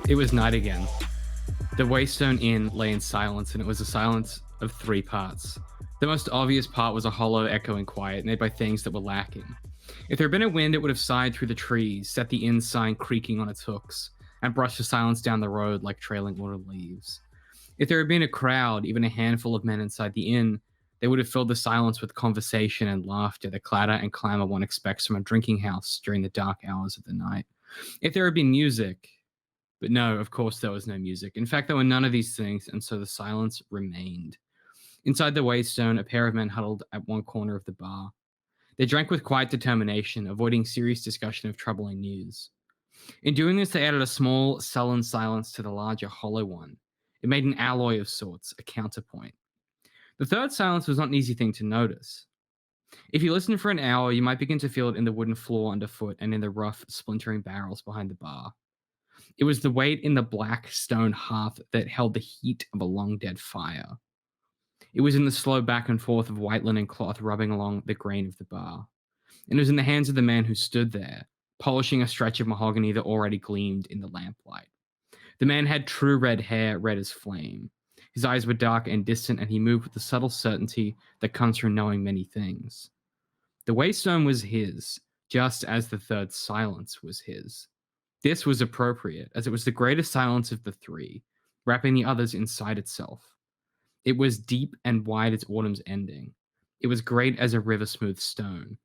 It was night again. The Waystone Inn lay in silence, and it was a silence of 3 parts. The most obvious part was a hollow, echoing quiet made by things that were lacking. If there had been a wind, it would have sighed through the trees, set the inn sign creaking on its hooks, and brushed the silence down the road like trailing autumn leaves. If there had been a crowd, even a handful of men inside the inn, they would have filled the silence with conversation and laughter, the clatter and clamor one expects from a drinking house during the dark hours of the night. If there had been music, but no, of course there was no music. In fact, there were none of these things, and so the silence remained. Inside the Waystone, a pair of men huddled at one corner of the bar. They drank with quiet determination, avoiding serious discussion of troubling news. In doing this, they added a small, sullen silence to the larger, hollow one. It made an alloy of sorts, a counterpoint. The third silence was not an easy thing to notice. If you listened for an hour, you might begin to feel it in the wooden floor underfoot and in the rough, splintering barrels behind the bar. It was the weight in the black stone hearth that held the heat of a long-dead fire. It was in the slow back and forth of white linen cloth rubbing along the grain of the bar. And it was in the hands of the man who stood there, polishing a stretch of mahogany that already gleamed in the lamplight. The man had true red hair, red as flame. His eyes were dark and distant, and he moved with the subtle certainty that comes from knowing many things. The Waystone was his, just as the third silence was his. This was appropriate, as it was the greatest silence of the 3, wrapping the others inside itself. It was deep and wide as autumn's ending. It was great as a river-smooth stone.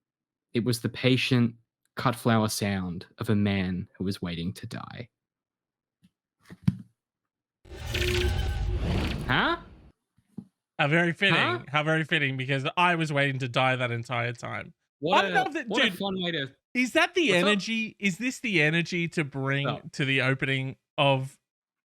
It was the patient, cut-flower sound of a man who was waiting to die. Huh? How very fitting. Huh? How very fitting, because I was waiting to die that entire time. What I love that, what dude. a fun way to... Is that the What's up? energy? Is this the energy to bring No. to the opening of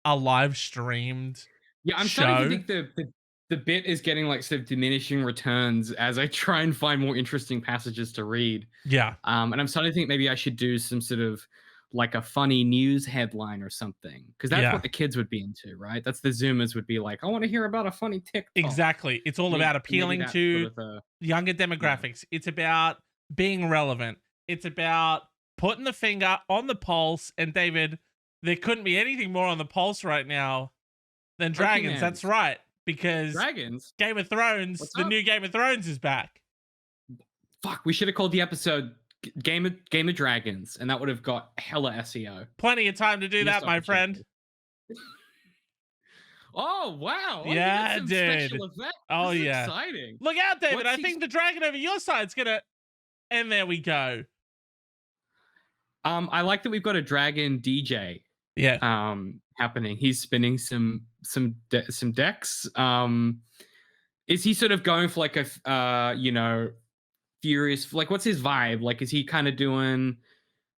a live streamed Yeah, I'm show? starting to think the bit is getting like sort of diminishing returns as I try and find more interesting passages to read. Yeah. And I'm starting to think maybe I should do some sort of like a funny news headline or something, because that's Yeah. what the kids would be into, right? That's the Zoomers would be like, I want to hear about a funny TikTok. Exactly. It's all Maybe- about maybe appealing that's to sort of younger demographics. It's about being relevant. It's about putting the finger on the pulse. And David, there couldn't be anything more on the pulse right now than dragons. That's Pokemans. right. Because Dragons. Game of Thrones, What's the up? new Game of Thrones is back. Fuck, we should have called the episode Game of Dragons, and that would have got hella SEO. Plenty of time to do Missed that, my friend. opportunity. Oh wow! Look Yeah, at some dude. Special effects. Oh, This is yeah. exciting. Look out, David. What's I he- think the dragon over your side's gonna. And there we go. I like that we've got a dragon DJ Yeah. happening. He's spinning some decks. Is he sort of going for like a furious, like, what's his vibe? Like, is he kind of doing,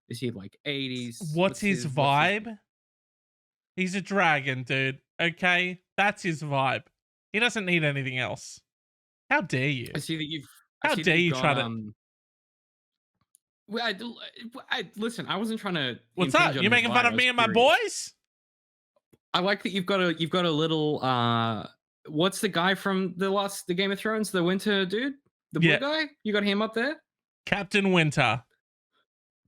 is he like 80s? What's his vibe? He's a dragon, dude. Okay, that's his vibe. He doesn't need anything else. How dare you? I see that you've. How dare you try to? Well, listen. I wasn't trying to. What's up? impinge on You his making vibe, fun I of was me and my curious. boys? I like that you've got a little. What's the guy from the Game of Thrones? The Winter dude, the blue Yeah. guy. You got him up there. Captain Winter.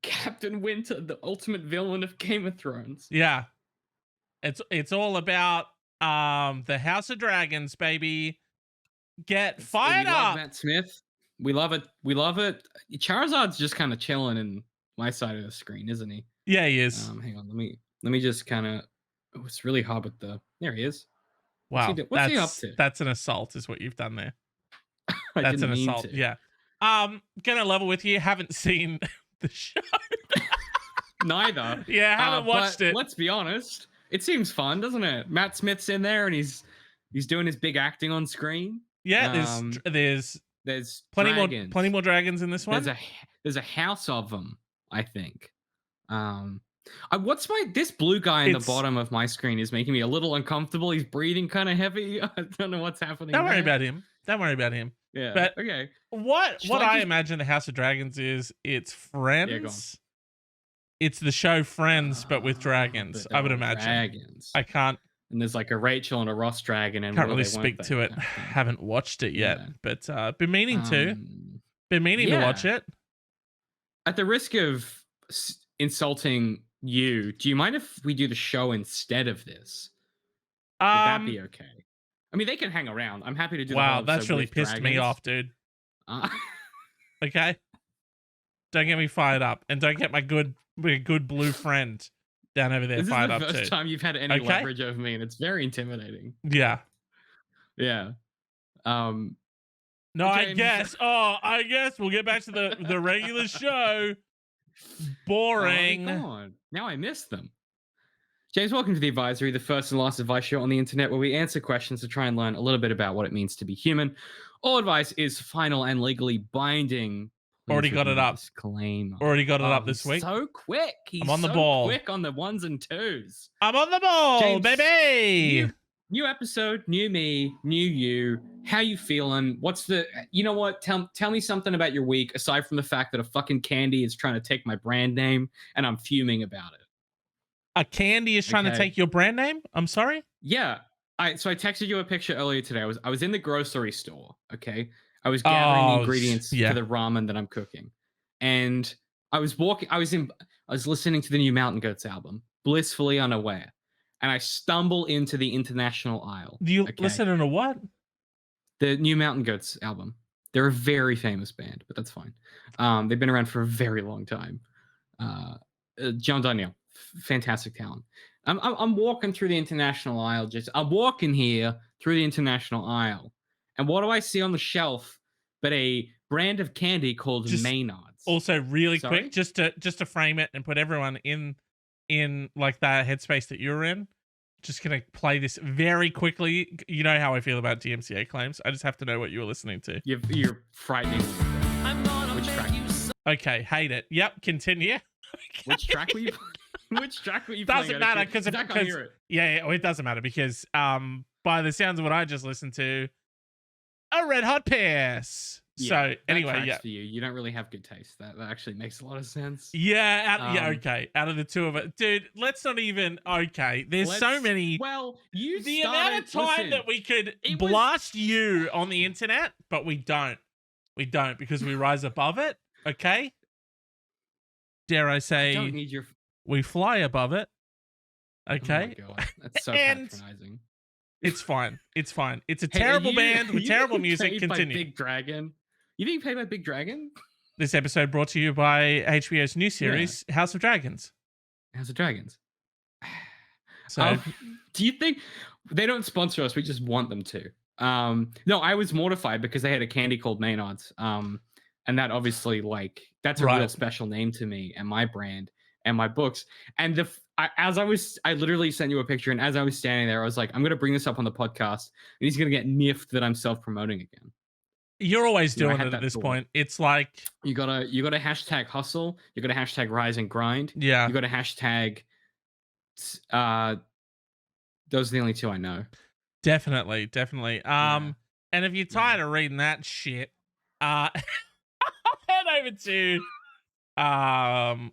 Captain Winter, the ultimate villain of Game of Thrones. Yeah. It's all about the House of Dragons, baby. Get fired we love up. Matt Smith. We love it. We love it. Charizard's just kind of chilling in my side of the screen, isn't he? Yeah, he is. Hang on. Let me just kind of. Oh, it's really hard with the. There he is. Wow. What's he up to? That's an assault, is what you've done there. I That's didn't an mean assault. to. Yeah. Gonna level with you. Haven't seen the show. Neither. Yeah, haven't watched but it. Let's be honest. It seems fun, doesn't it? Matt Smith's in there and he's doing his big acting on screen. Yeah, there's plenty dragons. more dragons in this one. There's a house of them, I think. This blue guy in the bottom of my screen is making me a little uncomfortable. He's breathing kind of heavy. I don't know what's happening. Don't worry there. about him. Don't worry about him. Yeah. But okay. What Should I I just- imagine the House of Dragons is, it's Friends. go on. It's the show Friends, but with dragons. But I would they're imagine. Dragons. I can't And there's like a Rachel and a Ross dragon, and can't what really they, weren't speak they, to it. kind of thing. Haven't watched it yet, Yeah. but been meaning to. Been meaning to yeah. watch it. At the risk of insulting Do you mind if we do the show instead of this? Would that Um, be okay? I mean, they can hang around. I'm happy to do the whole wow, that's episode really with pissed me dragons. off, dude. Uh, Okay, don't get me fired up, and don't get my good blue friend down over there this is fired the up first too. time you've had any Okay, leverage over me, and it's very intimidating. yeah. Yeah. Um, No, I James. guess. Oh, I guess we'll get back to the regular show. Boring. Oh, God. Now I miss them. James, welcome to The Advisory, the first and last advice show on the internet where we answer questions to try and learn a little bit about what it means to be human. All advice is final and legally binding. Please Already got review it the up. Disclaimer. Already got it up He's this week. so quick. He's on the so ball. quick on the ones and twos. I'm on the ball, James, baby. New episode, new me, new you. How you feeling? What's the? You know what? Tell me something about your week aside from the fact that a fucking candy is trying to take my brand name and I'm fuming about it. A candy is trying to take your brand name? I'm sorry? Yeah. So I texted you a picture earlier today. I was in the grocery store, okay? I was gathering the ingredients for the ramen that I'm cooking. And I was listening to the new Mountain Goats album, blissfully unaware. And I stumble into the international aisle. Do you listen to what? The new Mountain Goats album. They're a very famous band, but that's fine. They've been around for a very long time. John Daniel, fantastic talent. I'm walking through the international aisle. I'm walking here through the international aisle, and what do I see on the shelf but a brand of candy called Maynard's? Also, really quick, just to frame it and put everyone in like that headspace that you're in. Just gonna play this very quickly. You know how I feel about DMCA claims. I just have to know what you were listening to. You're frightening. Which track? Okay, hate it. Yep, continue. Which track were you? Which track were you? Doesn't matter because I can't hear it. Yeah, well, it doesn't matter because by the sounds of what I just listened to, a Red Hot Piss. Yeah, so anyway, for you don't really have good taste. That actually makes a lot of sense. Yeah, okay. Out of the two of it, dude, let's not even. Okay, there's so many. Well, the amount of time that we could blast you on the internet, but we don't. We don't because we rise above it. Okay. Dare I say? I don't need your. We fly above it. Okay. Oh my God, that's so patronizing. It's fine. It's fine. It's a terrible band with terrible music. Continue. Big Dragon. You think you paid by Big Dragon? This episode brought to you by HBO's new series, House of Dragons. House of Dragons. So, do you think they don't sponsor us? We just want them to. No, I was mortified because they had a candy called Maynard's. And that obviously, that's a real special name to me and my brand and my books. And I literally sent you a picture, and as I was standing there, I was like, I'm going to bring this up on the podcast, and he's going to get miffed that I'm self-promoting again. You're always doing it at this point. It's like you gotta hashtag hustle. You gotta hashtag rise and grind. Yeah. You gotta hashtag. Those are the only two I know. Definitely. And if you're tired of reading that shit, head over to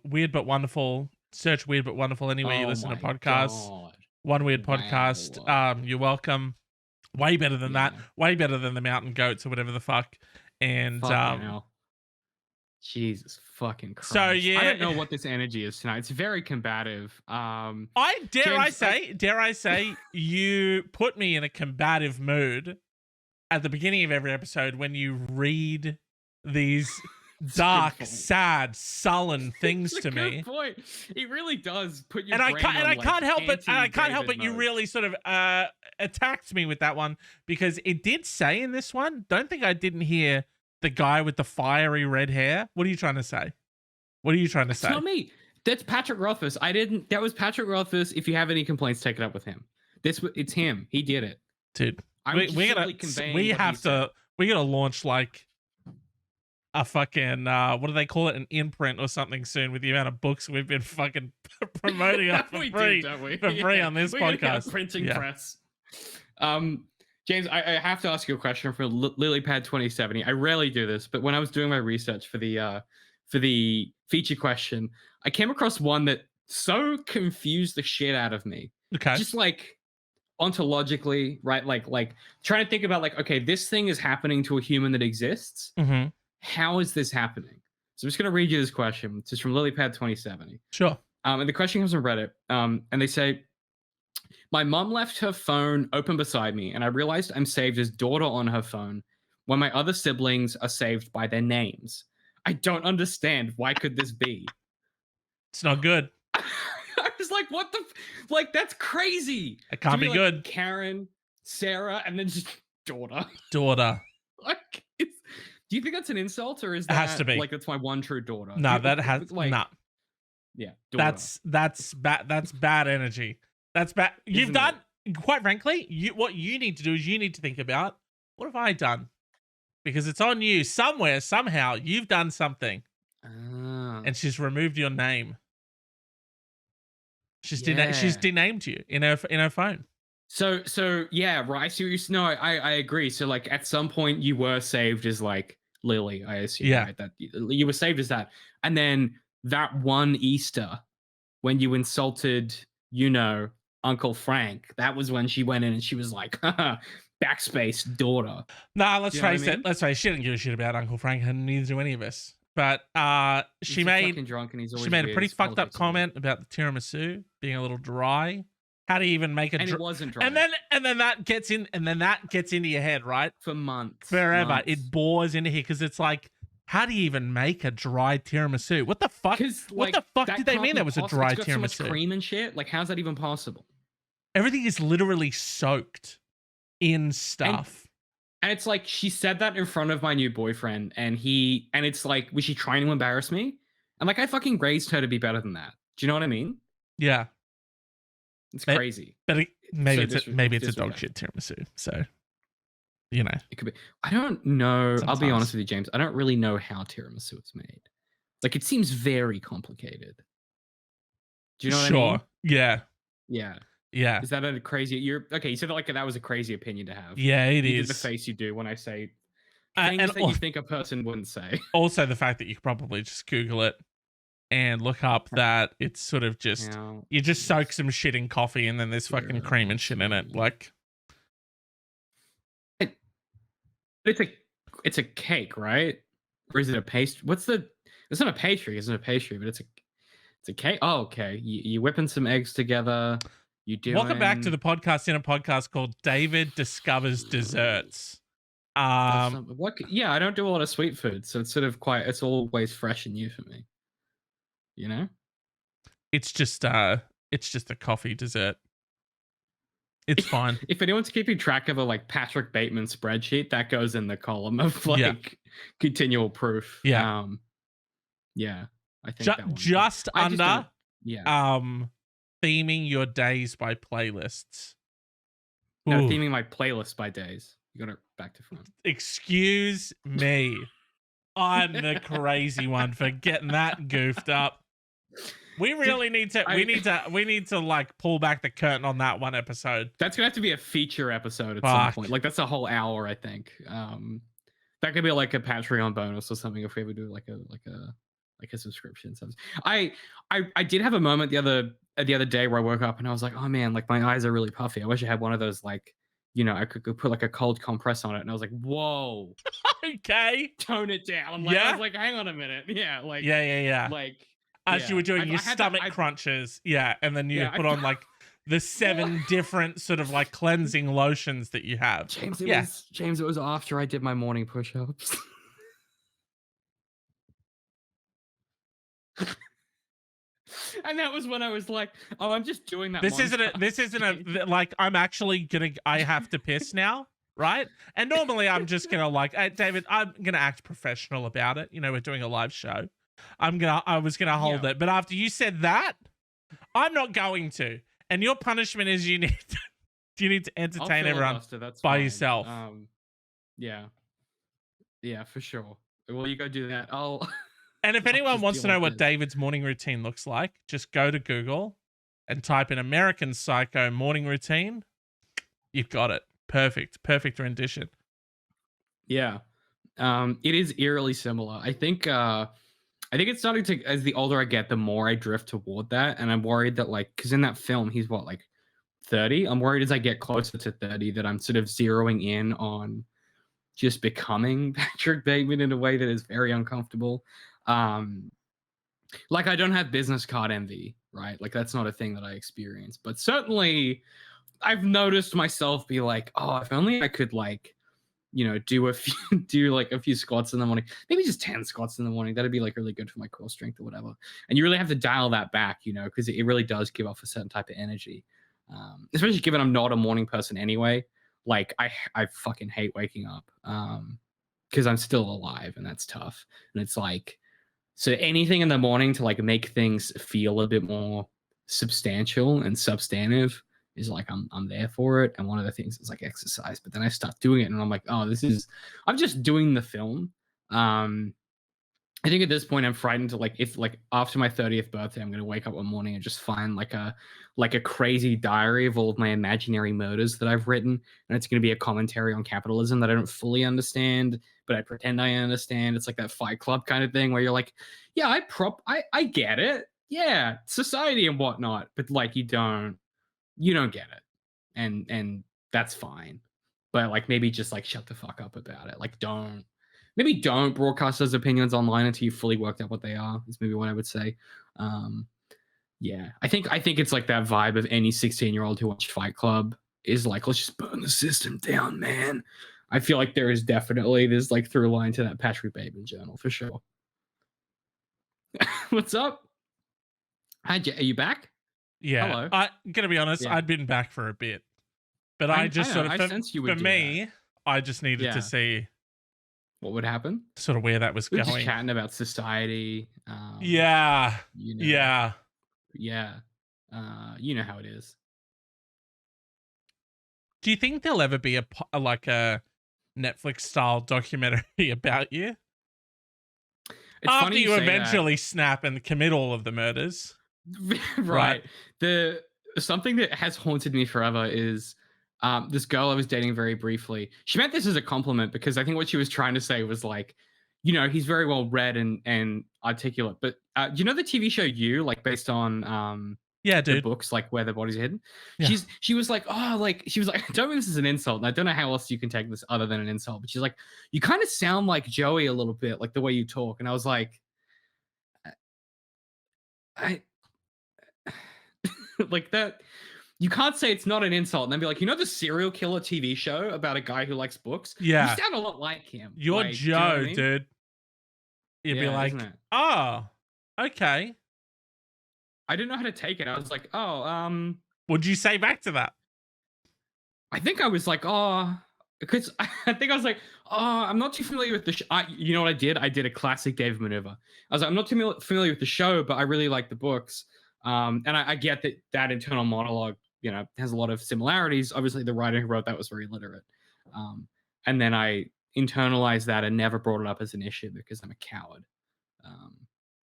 Weird But Wonderful. Search Weird But Wonderful anywhere you listen to podcasts. God. One Weird Podcast. You're welcome. Way better than that. Way better than the Mountain Goats or whatever the fuck. And Jesus fucking Christ. So yeah, I don't know what this energy is tonight. It's very combative. Dare I say you put me in a combative mood at the beginning of every episode when you read these dark, sad, sullen things to me. Good point. He really does put your and I can't help it. You really sort of attacked me with that one because it did say in this one. Don't think I didn't hear the guy with the fiery red hair. What are you trying to say? That's not me. That's Patrick Rothfuss. That was Patrick Rothfuss. If you have any complaints, take it up with him. It's him. He did it, dude. We gotta launch like a fucking what do they call it, an imprint or something soon with the amount of books we've been fucking promoting up for free on this podcast. Printing press. James, I have to ask you a question for Lilypad 2070. I rarely do this, but when I was doing my research for the feature question, I came across one that so confused the shit out of me. Okay, just like ontologically, right? Like trying to think about okay, this thing is happening to a human that exists. Mm-hmm. How is this happening? So I'm just going to read you this question. This is from Lilypad 2070. Sure. And the question comes from Reddit. And they say, my mum left her phone open beside me, and I realized I'm saved as daughter on her phone when my other siblings are saved by their names. I don't understand. Why could this be? It's not good. I was like, what the? Like, that's crazy. It can't be like good. Karen, Sarah, and then just daughter. Daughter. Like, do you think that's an insult, or is that It has to be. like that's my one true daughter? No, that has like, nah. Yeah, daughter. That's bad. That's bad energy. That's bad. You've done, quite frankly, what you need to do is you need to think about, what have I done? Because it's on you somewhere, somehow. You've done something, and she's removed your name. She's denamed you in her phone. So yeah, right. I see what you. No, I agree. So like at some point you were saved as like Lily, I assume. Yeah. Right? That you were saved as that, and then that one Easter when you insulted, Uncle Frank, that was when she went in and she was like, backspace daughter. Nah, let's face it. Let's face it. She didn't give a shit about Uncle Frank, and neither do any of us. But she made a pretty fucked up comment about the tiramisu being a little dry. How do you even make it? And it wasn't dry. And then that gets into your head, right? For months, forever. Months. It bores into here because it's like, how do you even make a dry tiramisu? What the fuck? What the fuck did they mean there was a dry tiramisu? So much tiramisu? cream and shit. Like, how's that even possible? Everything is literally soaked in stuff. And it's like, she said that in front of my new boyfriend, and it's like, was she trying to embarrass me? And like, I fucking raised her to be better than that. Do you know what I mean? Yeah. It's crazy. But maybe it's a dog shit tiramisu. So, it could be. I don't know. Sometimes. I'll be honest with you, James. I don't really know how tiramisu is made. Like, it seems very complicated. Do you know what I mean? Yeah. Yeah. Yeah. Is that a crazy? You said that was a crazy opinion to have. Yeah, it you is. Did the face you do when I say things that you think a person wouldn't say. Also, the fact that you could probably just Google it and look up that it's sort of just you just soak some shit in coffee and then there's fucking cream and shit in it. Like, it's a cake, right? Or is it a pastry? It's not a pastry. It's not a pastry, but it's a cake. Oh, okay. You whipping some eggs together. Welcome back to the podcast, in a podcast called David Discovers Desserts. I don't do a lot of sweet food, so it's sort of it's always fresh and new for me. It's just a coffee dessert. It's fine. If anyone's keeping track of a like Patrick Bateman spreadsheet, that goes in the column of continual proof. Yeah. I think just under theming your days by playlists. No, theming my playlist by days. You got it back to front. Excuse me. I'm the crazy one for getting that goofed up. We really need to like pull back the curtain on that one episode. That's gonna have to be a feature episode at some point. Like, that's a whole hour, I think. That could be like a Patreon bonus or something if we ever do like a subscription. I did have a moment the other day where I woke up and I was like, oh man, like my eyes are really puffy. I wish I had one of those, like, I could put like a cold compress on it. And I was like, whoa. Okay. Tone it down. Like, I was like, hang on a minute. Yeah. Like, yeah. Like, as you were doing your stomach crunches. Yeah. And then you put on like the 7 different sort of like cleansing lotions that you have. James, it was after I did my morning push-ups. And that was when I was like, oh, I'm just doing that. This isn't a like, I have to piss now, right? And normally I'm just gonna like, hey, David, I'm gonna act professional about it. We're doing a live show. I was gonna hold it, but after you said that, I'm not going to. And your punishment is you need to entertain everyone by yourself. Yeah, for sure. Well, you go do that. And if anyone wants to know what David's morning routine looks like, just go to Google and type in American Psycho morning routine. You've got it. Perfect rendition. Yeah. It is eerily similar. I think it's starting to, as the older I get, the more I drift toward that. And I'm worried that, like, because in that film, he's what, like 30? I'm worried as I get closer to 30 that I'm sort of zeroing in on just becoming Patrick Bateman in a way that is very uncomfortable. Like, I don't have business card envy, right? Like, that's not a thing that I experience. But certainly, I've noticed myself be like, oh, if only I could, like, do a few, do like a few squats in the morning, maybe just 10 squats in the morning. That'd be like really good for my core strength or whatever. And you really have to dial that back, because it really does give off a certain type of energy. Especially given I'm not a morning person anyway. Like, I fucking hate waking up. Because I'm still alive and that's tough. And it's like, so anything in the morning to like make things feel a bit more substantial and substantive is like I'm there for it. And one of the things is like exercise. But then I start doing it and I'm like, oh, I'm just doing the film. I think at this point I'm frightened to like, if like after my 30th birthday, I'm gonna wake up one morning and just find like a crazy diary of all of my imaginary murders that I've written, and it's gonna be a commentary on capitalism that I don't fully understand, but I pretend I understand. It's like that Fight Club kind of thing where you're like, yeah, I get it, yeah, society and whatnot, but like you don't get it, and that's fine. But like maybe just like shut the fuck up about it. Like don't broadcast those opinions online until you fully worked out what they are. Is maybe what I would say. Um, yeah, I think it's like that vibe of any 16-year-old who watched Fight Club is like, let's just burn the system down, man. I feel like there's like through line to that Patrick Bateman journal for sure. What's up? Hi, are you back? Yeah, Hello. I gonna be honest, Yeah. I'd been back for a bit, but I I just know, sort of I for, sensed you would for do me, I just needed Yeah. to see What would happen? sort of where that was We're just going. chatting about society. Yeah, yeah. Yeah. You know how it is. Do you think there'll ever be like a Netflix style documentary about you It's after funny you say that. eventually snap and commit all of the murders? Right. The something that has haunted me forever is this girl I was dating very briefly. She meant this as a compliment because I think what she was trying to say was like, he's very well read and articulate. But the TV show You, like based on Yeah, the dude. books, like Where the Bodies Are Hidden. Yeah. She was like, oh, like she was like, I don't mean this as an insult, and I don't know how else you can take this other than an insult. But she's like, you kind of sound like Joey a little bit, like the way you talk. And I was like, I like that. You can't say it's not an insult and then be like, the serial killer TV show about a guy who likes books? Yeah. You sound a lot like him. You're like, Joe, what I mean? dude. You'd be Yeah, like, isn't it? oh, okay. I didn't know how to take it. I was like, oh, What'd you say back to that? I think I was like, oh, because I think I was like, oh, I'm not too familiar with the show. You know what I did? I did a classic David maneuver. I was like, I'm not too familiar with the show, but I really like the books. And I get that internal monologue, has a lot of similarities. Obviously, the writer who wrote that was very literate. And then I internalized that and never brought it up as an issue because I'm a coward.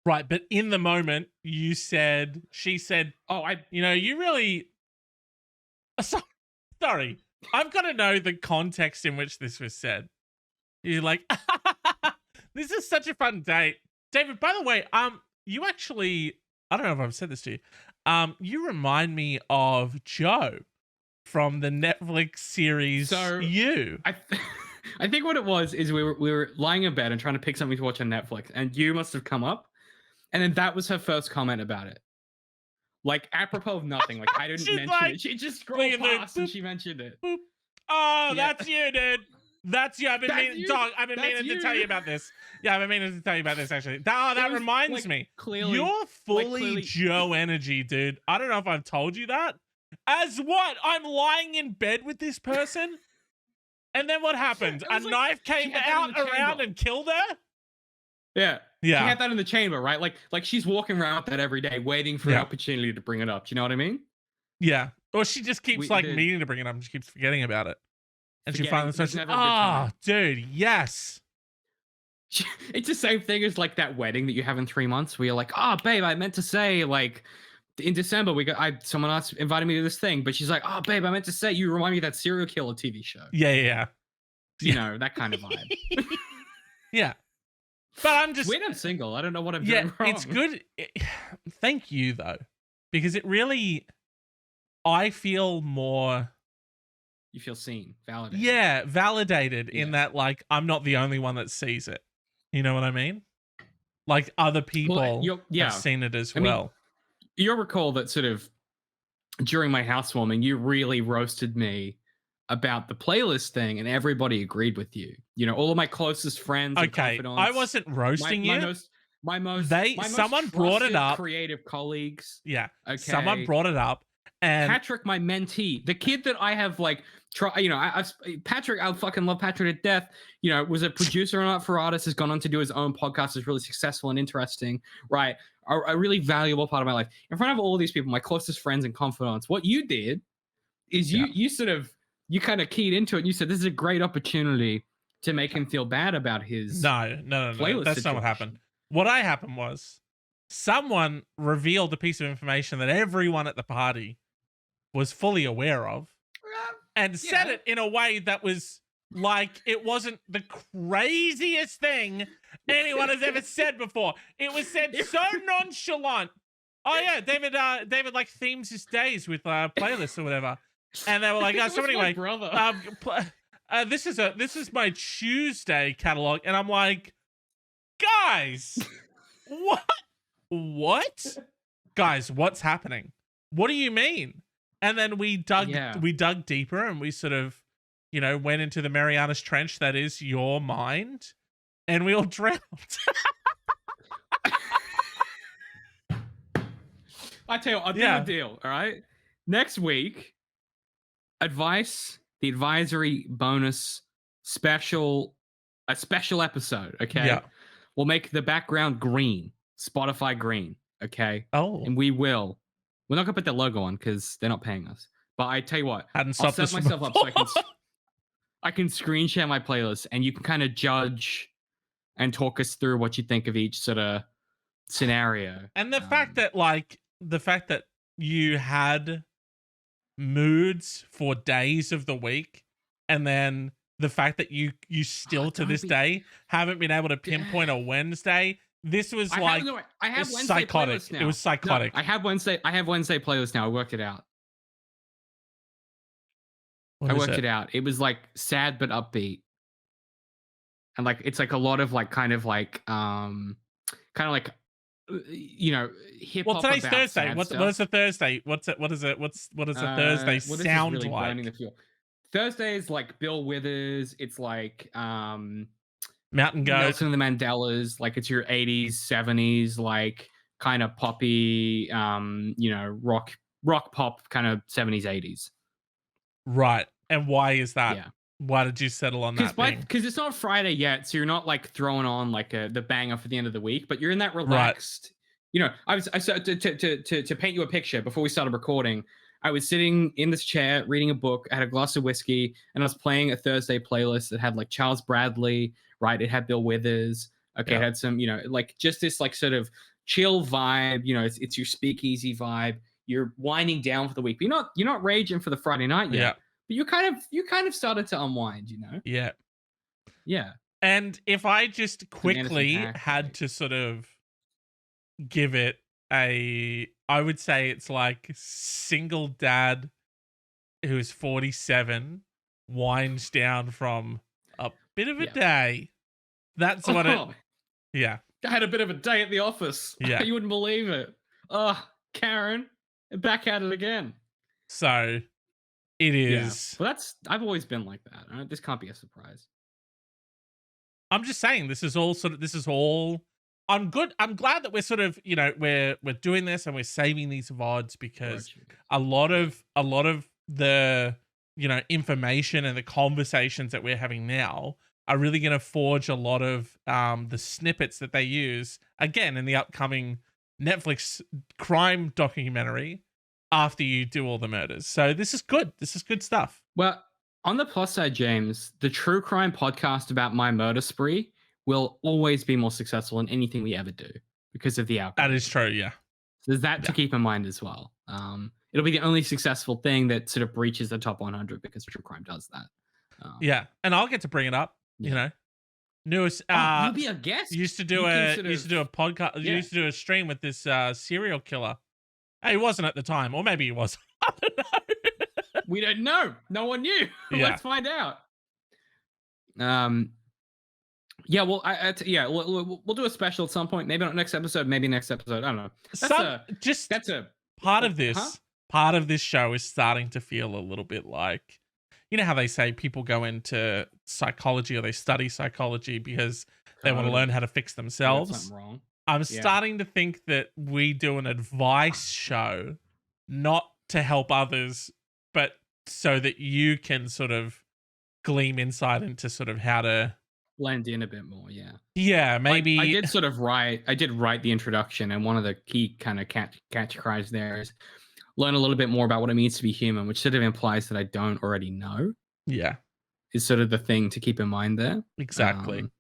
Right, but in the moment, she said, oh, you really. Sorry, I've got to know the context in which this was said. You're like, this is such a fun date, David. By the way, you actually, I don't know if I've said this to you. You remind me of Joe from the Netflix series You. I think what it was is we were lying in bed and trying to pick something to watch on Netflix, and You must have come up, and then that was her first comment about it. Like, apropos of nothing. Like, I didn't mention it. She just scrolled past and she mentioned it. Boop. Oh, yeah. That's you, dude. That's you. I've been meaning to tell you about this. Yeah, I've been meaning to tell you about this, actually. That reminds me. Clearly, you're fully Joe energy, dude. I don't know if I've told you that. As what? I'm lying in bed with this person? And then what happened? A knife came out around and killed her? Yeah. Yeah. She had that in the chamber, right? Like she's walking around with that every day, waiting for an opportunity to bring it up. Do you know what I mean? Yeah. Or she just keeps meaning to bring it up and she keeps forgetting about it. And she finally says, dude, yes. It's the same thing as like that wedding that you have in 3 months where you're like, oh, babe, I meant to say like in December someone else invited me to this thing, but she's like, oh, babe, I meant to say you remind me of that serial killer TV show. Yeah. You know, that kind of vibe. Yeah. But I'm just weird. I'm single. I don't know what I'm doing wrong. It's good. Thank you though, because it really, I feel more. You feel seen, validated. Yeah, validated in that like I'm not the only one that sees it. You know what I mean? like other Well, people have yeah. seen it as I mean, well. you'll recall that sort of during my housewarming, you really roasted me about the playlist thing, and everybody agreed with you. You know, all of my closest friends and Okay, I confidants, wasn't my roasting my you. most my most They my most someone brought it trusted up. creative colleagues. Yeah, someone Okay, brought it up, and Patrick, my mentee, the kid that I have like, you know, I've Patrick, I fucking love Patrick to death. You know, was a producer on Art for Artists, has gone on to do his own podcast, is really successful and interesting, right? A really valuable part of my life. In front of all of these people, my closest friends and confidants, what you did is Yeah. you kind of keyed into it and you said this is a great opportunity to make him feel bad about his No. playlist That's not what situation. happened. What happened was someone revealed a piece of information that everyone at the party was fully aware of, and said Yeah. it in a way that was like it wasn't the craziest thing anyone has ever said before. It was said so nonchalant. Oh yeah, David like themes his days with playlists or whatever, and they were like, It so was my anyway, brother. this is my Tuesday catalog, and I'm like, guys, what, guys, what's happening? What do you mean? And then we dug deeper, and we sort of, you know, went into the Marianas Trench that is your mind, and we all drowned. I tell you, I'll do a deal. All right, next week, the advisory bonus special, a special episode. Okay, Yeah. we'll make the background green, Spotify green. Okay, Oh, and we're not gonna put the logo on because they're not paying us. But I tell you what, I'll set myself up so I can screen share my playlist, and you can kind of judge and talk us through what you think of each sort of scenario. And the fact that you had moods for days of the week, and then the fact that you still to this day haven't been able to pinpoint a Wednesday. This was I have Wednesday psychotic. Playlist now. It was psychotic. No, I have Wednesday playlist now. I worked it out. What I worked it out. It was like sad but upbeat. And like it's like a lot of like kind of like you know, hip hop. Well, today's Thursday. What is the Thursday? What is it? What does a Thursday sound really like? Thursday is like Bill Withers. It's like Mountain Goat, Nelson and the Mandelas. Like it's your 80s, 70s, like kind of poppy, you know, rock pop kind of 70s, 80s. Right. And why is that? Yeah. Why did you settle on that? Because it's not Friday yet, so you're not like throwing on like the banger for the end of the week, but you're in that relaxed. Right. You know, I to paint you a picture before we started recording. I was sitting in this chair reading a book. I had a glass of whiskey, and I was playing a Thursday playlist that had like Charles Bradley. Right, it had Bill Withers. Okay, It had some, you know, like just this like sort of chill vibe. You know, it's your speakeasy vibe. You're winding down for the week, but you're not raging for the Friday night yet. Yeah. But you kind of started to unwind, you know? Yeah. Yeah. And if I just quickly had to sort of give it I would say it's like single dad who's 47 winds down from a bit of a day. That's what it. Yeah. I had a bit of a day at the office. Yeah. You wouldn't believe it. Oh, Karen, back at it again. So it is. Yeah. Well, I've always been like that. Right? This can't be a surprise. I'm just saying this is all I'm glad that we're sort of, you know, we're doing this and we're saving these VODs because a lot of the, you know, information and the conversations that we're having now are really going to forge a lot of the snippets that they use again in the upcoming Netflix crime documentary after you do all the murders. So this is good. This is good stuff. Well, on the plus side, James, the true crime podcast about my murder spree will always be more successful than anything we ever do because of the outcome. That is true, yeah. So there's that to keep in mind as well. It'll be the only successful thing that sort of breaches the top 100 because true crime does that. Yeah, and I'll get to bring it up. You know, newest. You'll be a guest. Used to do a podcast. Yeah. Used to do a stream with this serial killer. Hey, he wasn't at the time, or maybe he was. I don't know. We don't know. No one knew. Yeah. Let's find out. Yeah, well, yeah, we'll do a special at some point. Maybe not next episode. Maybe next episode. I don't know. That's Some a just that's a part oh, of huh? this part of this show is starting to feel a little bit like, you know how they say people go into psychology or they study psychology because they want to learn how Totally. to fix You got something themselves. wrong. I'm Yeah. starting to think that we do an advice show, not to help others, but so that you can sort of gleam insight into sort of how to, Blend in a bit more. Yeah. yeah, Like maybe. I did write the introduction, and one of the key kind of catch cries there is learn a little bit more about what it means to be human, which sort of implies that I don't already know. Yeah, Is sort of the thing to keep in mind there. exactly. Um,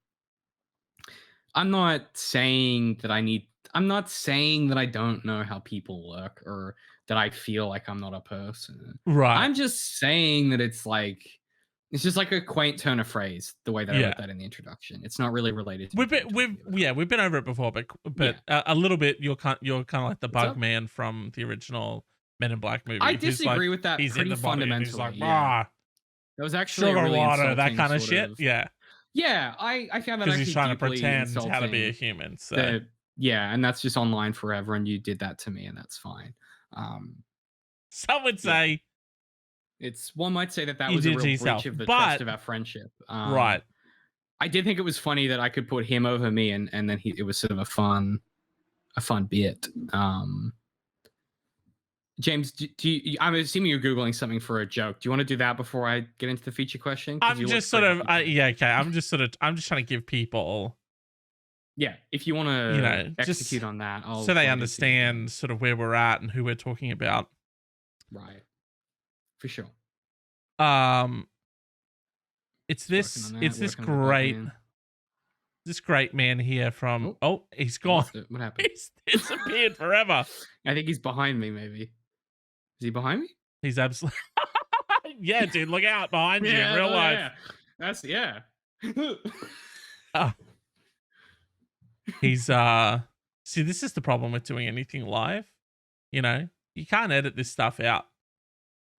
I'm not saying that I'm not saying that I don't know how people work or that I feel like I'm not a person. Right. I'm just saying that it's just like a quaint turn of phrase, the way that I Yeah. wrote that in the introduction. It's not really related to We've anything been, we're talking about. we've been over it before, but Yeah. a little bit. You're kind of like the What's bug up? man from the original Men in Black I movie. Who's like disagree with that he's in pretty the body and he's fundamentally. like, Yeah. ah, That was actually a sugar really water, that insulting kind of sort shit. of. Yeah, Yeah, I found that because he's actually trying to deeply pretend how to be a insulting. human. So That yeah, and that's just online forever, and you did that to me, and that's fine. Um, some would yeah, say it's one might say that that you was a did it real to breach yourself, of the trust but of our friendship. right. I did think it was funny that I could put him over me, and then it was sort of a fun bit. James, I'm assuming you're googling something for a joke. Do you want to do that before I get into the feature question? Because I'm you look just sort pretty of prepared. yeah, okay. I'm just trying to give people, Yeah, if you want you to know, execute just on that, I'll so they log into your game. understand sort of where we're at and who we're talking about. Right, for sure. Um, Just working on that. it's Working on the bug man. this great man here from, Oh, oh, he's I gone. lost it. What happened? He's disappeared forever. I think he's behind me. Maybe is he behind me? He's absolutely yeah, dude. Look out behind you in Yeah, real oh, life. yeah. That's yeah. Uh, he's see, this is the problem with doing anything live. You know, you can't edit this stuff out.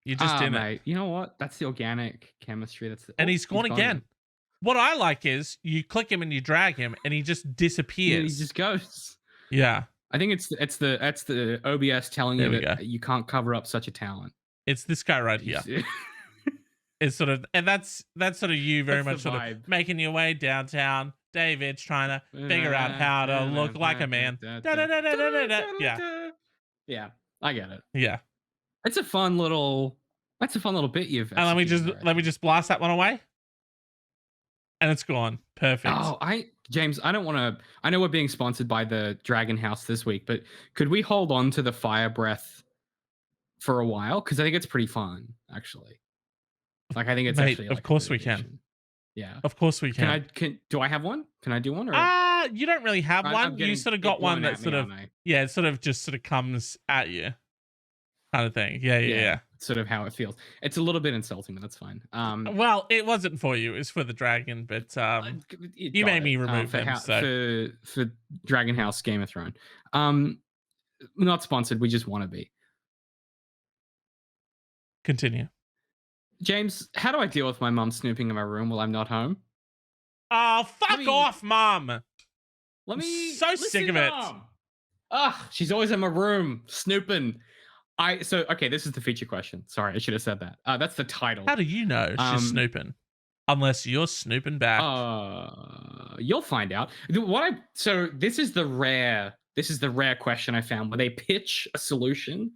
You're just in it. Mate. You know what? That's the organic chemistry. That's And he's gone again. What I like is you click him and you drag him and he just Yeah, disappears. he just goes. Yeah. I think it's the OBS telling There you we that go. you can't cover up such a talent. It's this guy right here. It's sort of, and that's sort of you very That's much the sort of vibe. making your way downtown. David's trying to figure out how to look like a man. Yeah. Yeah, I get it. Yeah. That's a fun little bit you've And executed there, I let me think. just blast that one away. And it's gone. Perfect. Oh, James, I don't want to. I know we're being sponsored by the Dragon House this week, but could we hold on to the fire breath for a while? Because I think it's pretty fun, actually. Like, I think it's Mate, actually of like course a good we can. addition. Yeah. Of course we can. Do I have one? Can I do one? Or You don't really have I'm one. You getting sort of it got one blown that at me, sort of, aren't I? yeah, it sort of just sort of comes at you, kind of thing. Yeah. Sort of how it feels. It's a little bit insulting, but that's fine. Well, it wasn't for you. It's for the dragon, but you made me remove them. For Dragon House Game of Thrones. Not sponsored. We just want to be. Continue. James, how do I deal with my mum snooping in my room while I'm not home? Oh, fuck off, Mum. Let me. So sick of it. She's always in my room snooping. Okay, this is the feature question. Sorry, I should have said that. That's the title. How do you know she's snooping? Unless you're snooping back. You'll find out. This is the rare question I found where they pitch a solution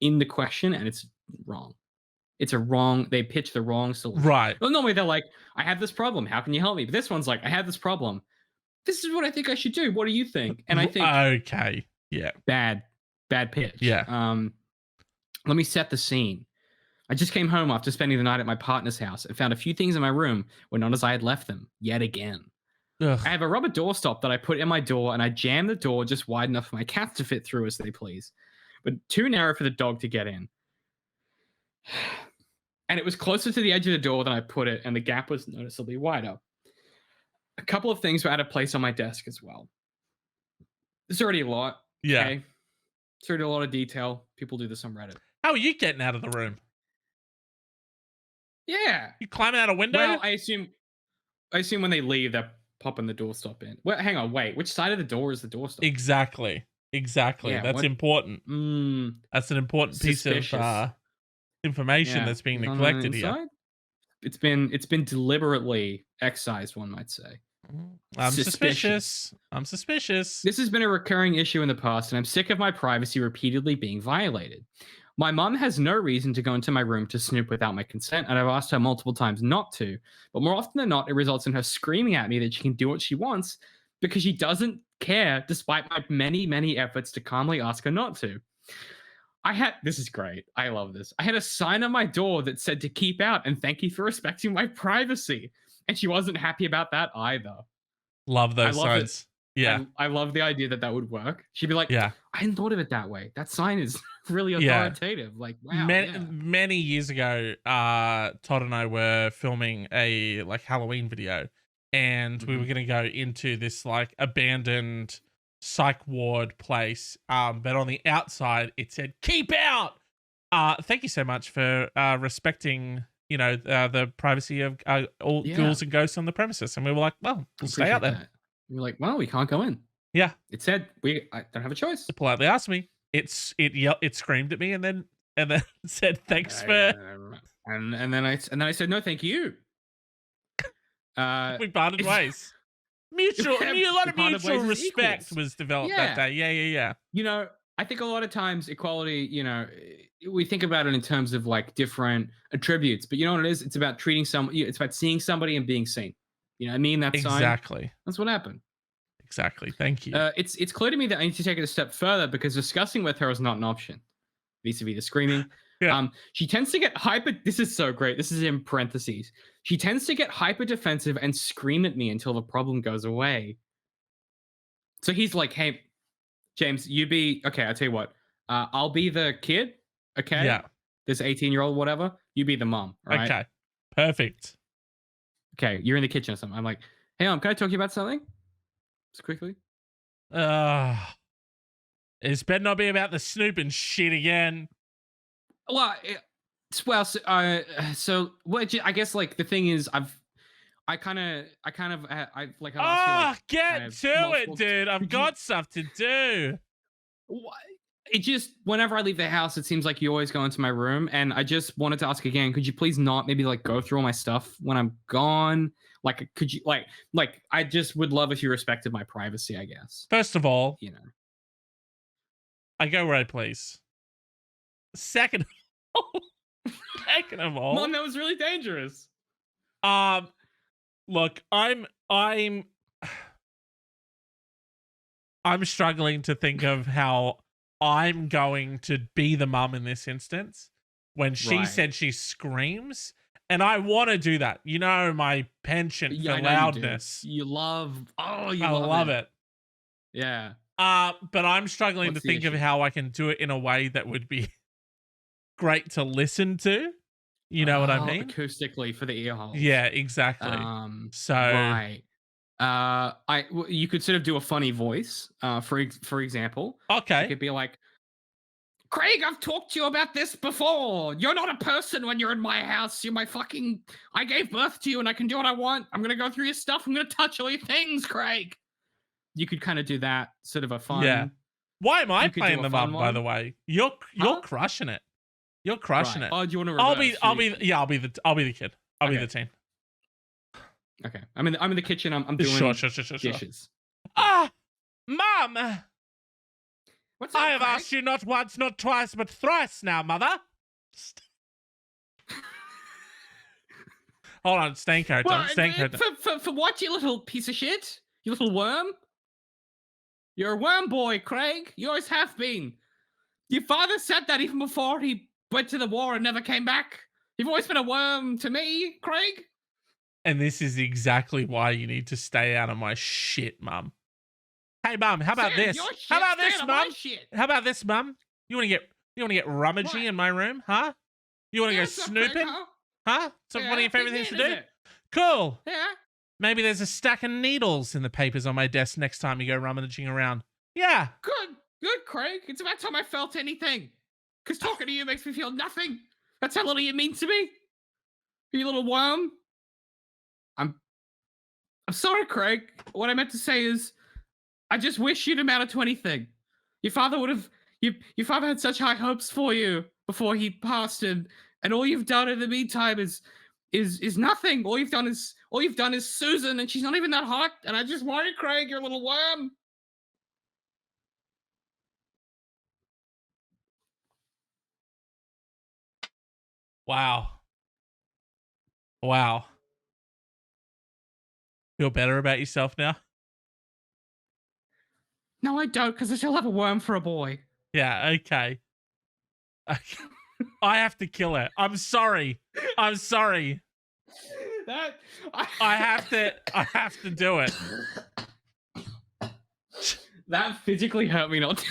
in the question and it's wrong. They pitch the wrong solution. Right. Well, normally they're like, I have this problem. How can you help me? But this one's like, I have this problem. This is what I think I should do. What do you think? And I think, okay. Yeah. bad pitch. Yeah. Let me set the scene. I just came home after spending the night at my partner's house and found a few things in my room were not as I had left them yet again. Ugh. I have a rubber doorstop that I put in my door and I jam the door just wide enough for my cats to fit through as they please, but too narrow for the dog to get in. And it was closer to the edge of the door than I put it, and the gap was noticeably wider. A couple of things were out of place on my desk as well. There's already a lot. Yeah. Okay? It's already a lot of detail. People do this on Reddit. How are you getting out of the room? Yeah. You climbing out a window? Well, I assume when they leave, they're popping the doorstop in. Well, hang on, wait. Which side of the door is the doorstop? Exactly. Exactly. Yeah, That's what? important. Mm, That's an important piece of suspicious. information Yeah, that's being is on the neglected here. inside? It's been deliberately excised, one might say. I'm Suspicious. suspicious. I'm suspicious. This has been a recurring issue in the past, and I'm sick of my privacy repeatedly being violated. My mum has no reason to go into my room to snoop without my consent, and I've asked her multiple times not to. But more often than not, it results in her screaming at me that she can do what she wants because she doesn't care, despite my many, many efforts to calmly ask her not to. This is great. I love this. I had a sign on my door that said to keep out and thank you for respecting my privacy. And she wasn't happy about that either. Love I those love it. signs. Yeah. I love the idea that would work. She'd be like, Yeah. I hadn't thought of it that way. That sign is really Yeah. authoritative. Like, wow. Many, Yeah. many years ago, Todd and I were filming a like Halloween video, and we were Mhm. gonna go into this like abandoned psych ward place. But on the outside it said "Keep out." Thank you so much for respecting, the privacy of all Yeah. ghouls and ghosts on the premises. And we were like, well, we'll stay out Appreciate there. that. You're like, well, we can't go in. Yeah. It said I don't have a choice. It politely asked me. It screamed at me and then said thanks for. And then I said no, thank you. We parted ways. A lot of Parted mutual ways as respect equals. was developed Yeah. that day. Yeah. I think a lot of times equality, we think about it in terms of like different attributes, but you know what it is? It's about treating it's about seeing somebody and being seen. You know what I mean? That sign. Exactly. That's what happened. Exactly. Thank you. It's clear to me that I need to take it a step further because discussing with her is not an option. Vis-a-vis the screaming. Yeah. She tends to get hyper. This is so great. This is in parentheses. She tends to get hyper defensive and scream at me until the problem goes away. So he's like, "Hey, James, you be okay. I'll tell you what. I'll be the kid. Okay. Yeah. This 18-year-old, whatever. You be the mom. All right. Okay. Perfect. Okay. You're in the kitchen or something. I'm like, hey, mom, can I talk to you about something? Just quickly. It's better not be about the snooping shit again. Well, so what? I guess like the thing is, I've like asked you like Get to it, dude. I've got stuff to do. It just whenever I leave the house, it seems like you always go into my room, and I just wanted to ask again. Could you please not maybe like go through all my stuff when I'm gone? Like, could you like I just would love if you respected my privacy. I guess. First of all, I go where I please. Second of all, Mom, that was really dangerous. Look, I'm struggling to think of how I'm going to be the mum in this instance when she said she screams, and I want to do that. My penchant for loudness. You love. Oh, you I love it. Yeah. But I'm struggling to think of how I can do it in a way that would be great to listen to. You know what I mean? Acoustically for the ear holes. Yeah, exactly. Right. You could sort of do a funny voice. For example. Okay. You could be like, Craig, I've talked to you about this before. You're not a person when you're in my house. You're my fucking. I gave birth to you, and I can do what I want. I'm gonna go through your stuff. I'm gonna touch all your things, Craig. You could kind of do that, sort of a fun. Yeah. Why am I playing the mum? By the way, you're crushing it. You're crushing it. Oh, do you want to? I'll be the kid. I'll be the teen. Okay. I'm in the kitchen. I'm doing dishes. Mum. What's up, I have Craig? asked you not once, not twice, but thrice now, mother. Hold on, staying character. For what, you little piece of shit? You little worm? You're a worm boy, Craig. You always have been. Your father said that even before he went to the war and never came back. You've always been a worm to me, Craig. And this is exactly why you need to stay out of my shit, Mum. Hey, Mum, how about this? How about this, Mum? How about this, Mum? You want to get rummaging in my room, huh? You want to go snooping? Huh? So one of your favorite things to do? Cool. Yeah. Maybe there's a stack of needles in the papers on my desk next time you go rummaging around. Yeah. Good, Craig. It's about time I felt anything. Because talking to you makes me feel nothing. That's how little you mean to me. You little worm. I'm sorry, Craig. What I meant to say is, I just wish you'd amount to anything. Your father would have. Your father had such high hopes for you before he passed, and all you've done in the meantime is nothing. All you've done is Susan, and she's not even that hot. And I just worry, Craig, you're a little worm. Wow. Wow. Feel better about yourself now? No, I don't, because I still have a worm for a boy. Yeah, okay. I have to kill her. I'm sorry. I'm sorry. That I have to do it. That physically hurt me not to.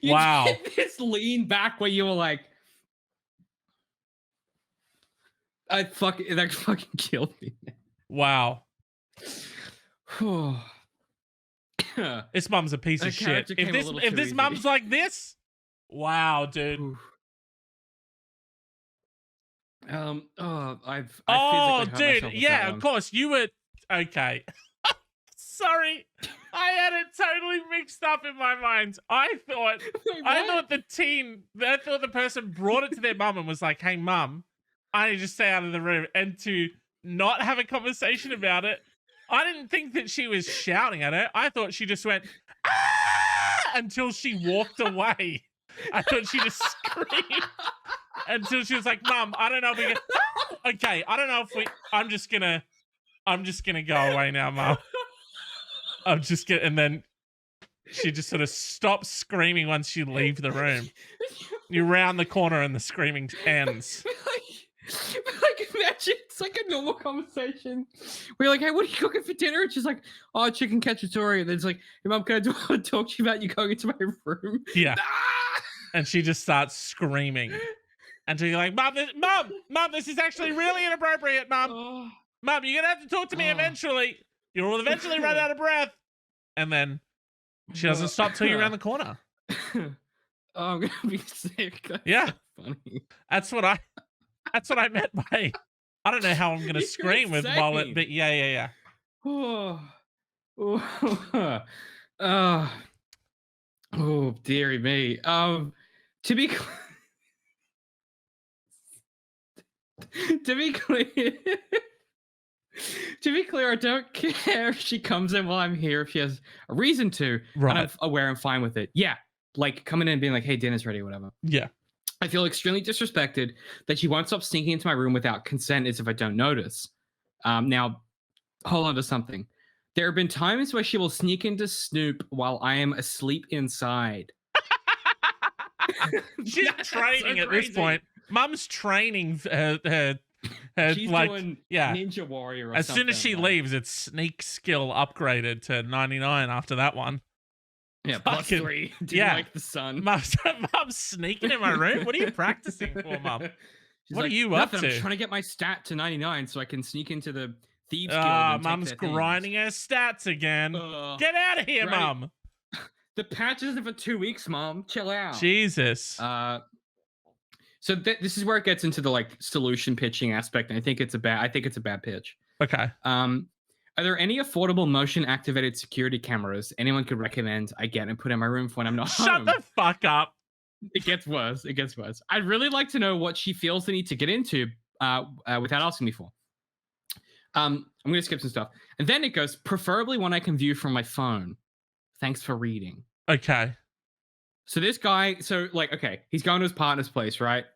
You Wow. did this lean back where you were like, that fucking killed me. Wow. This mum's a piece of shit. If this mum's like this, wow, dude. Oh, dude, yeah, of course you were okay. Sorry, I had it totally mixed up in my mind. I thought the person brought it to their mum and was like, "Hey, mum, I need to stay out of the room," and to not have a conversation about it. I didn't think that she was shouting at her. I thought she just went ah! Until she walked away. I thought she just screamed until she was like, "Mum, I don't know if we can." Okay, I don't know if we. I'm just gonna go away now, Mum. And then she just sort of stops screaming once you leave the room. You round the corner and the screaming ends. Like imagine it's like a normal conversation. We're like, "Hey, what are you cooking for dinner?" And she's like, "Oh, chicken cacciatore." And then it's like, "Hey, Mum, can I talk to you about you going into my room?" Yeah. Ah! And she just starts screaming. Until you're like, Mum, this is actually really inappropriate, Mum. Mum, you're gonna have to talk to me eventually. You'll eventually run out of breath. And then she doesn't stop till you're around the corner. Oh, I'm gonna be sick. That's yeah. So funny. That's what I meant by I don't know how I'm gonna scream with wallet, but yeah. Oh, dearie me. To be to be clear, I don't care if she comes in while I'm here if she has a reason to. Right. And I'm aware I'm fine with it. Yeah, like coming in and being like, "Hey, dinner's ready," or whatever. Yeah. I feel extremely disrespected that she won't stop sneaking into my room without consent as if I don't notice. Now, hold on to something. There have been times where she will sneak into Snoop while I am asleep inside. She's training at this point. Mum's training her she's like doing Ninja Warrior or as something. soon as she leaves, it's sneak skill upgraded to 99 after that one. Yeah, plus 3. Didn't like the sun. Mum's sneaking in my room? What are you practicing for, Mum? What are you up to? I'm trying to get my stat to 99 so I can sneak into the Thieves Guild. Mum's grinding her stats again. Get out of here, Mum. The patch isn't for 2 weeks, Mom. Chill out. Jesus. So this is where it gets into the like solution pitching aspect, and I think it's a bad pitch. Okay. Are there any affordable motion activated security cameras anyone could recommend I get and put in my room for when I'm not home? Shut the fuck up. It gets worse. I'd really like to know what she feels the need to get into without asking me for. I'm going to skip some stuff. And then it goes, preferably one I can view from my phone. Thanks for reading. Okay. So this guy, he's going to his partner's place, right?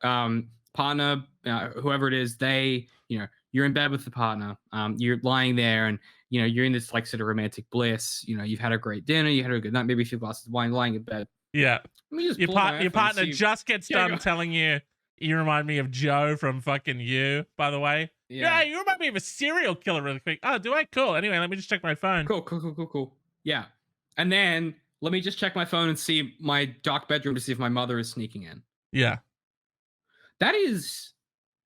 Partner, whoever it is, you're in bed with the partner. You're lying there and, you're in this like sort of romantic bliss. You've had a great dinner. You had a good night, maybe a few glasses of wine, lying in bed. Yeah. Your partner just gets done telling you remind me of Joe from fucking You, by the way. Yeah, you remind me of a serial killer really quick. Oh, do I? Cool. Anyway, let me just check my phone. Cool. Yeah. And then let me just check my phone and see my dark bedroom to see if my mother is sneaking in. Yeah. That is,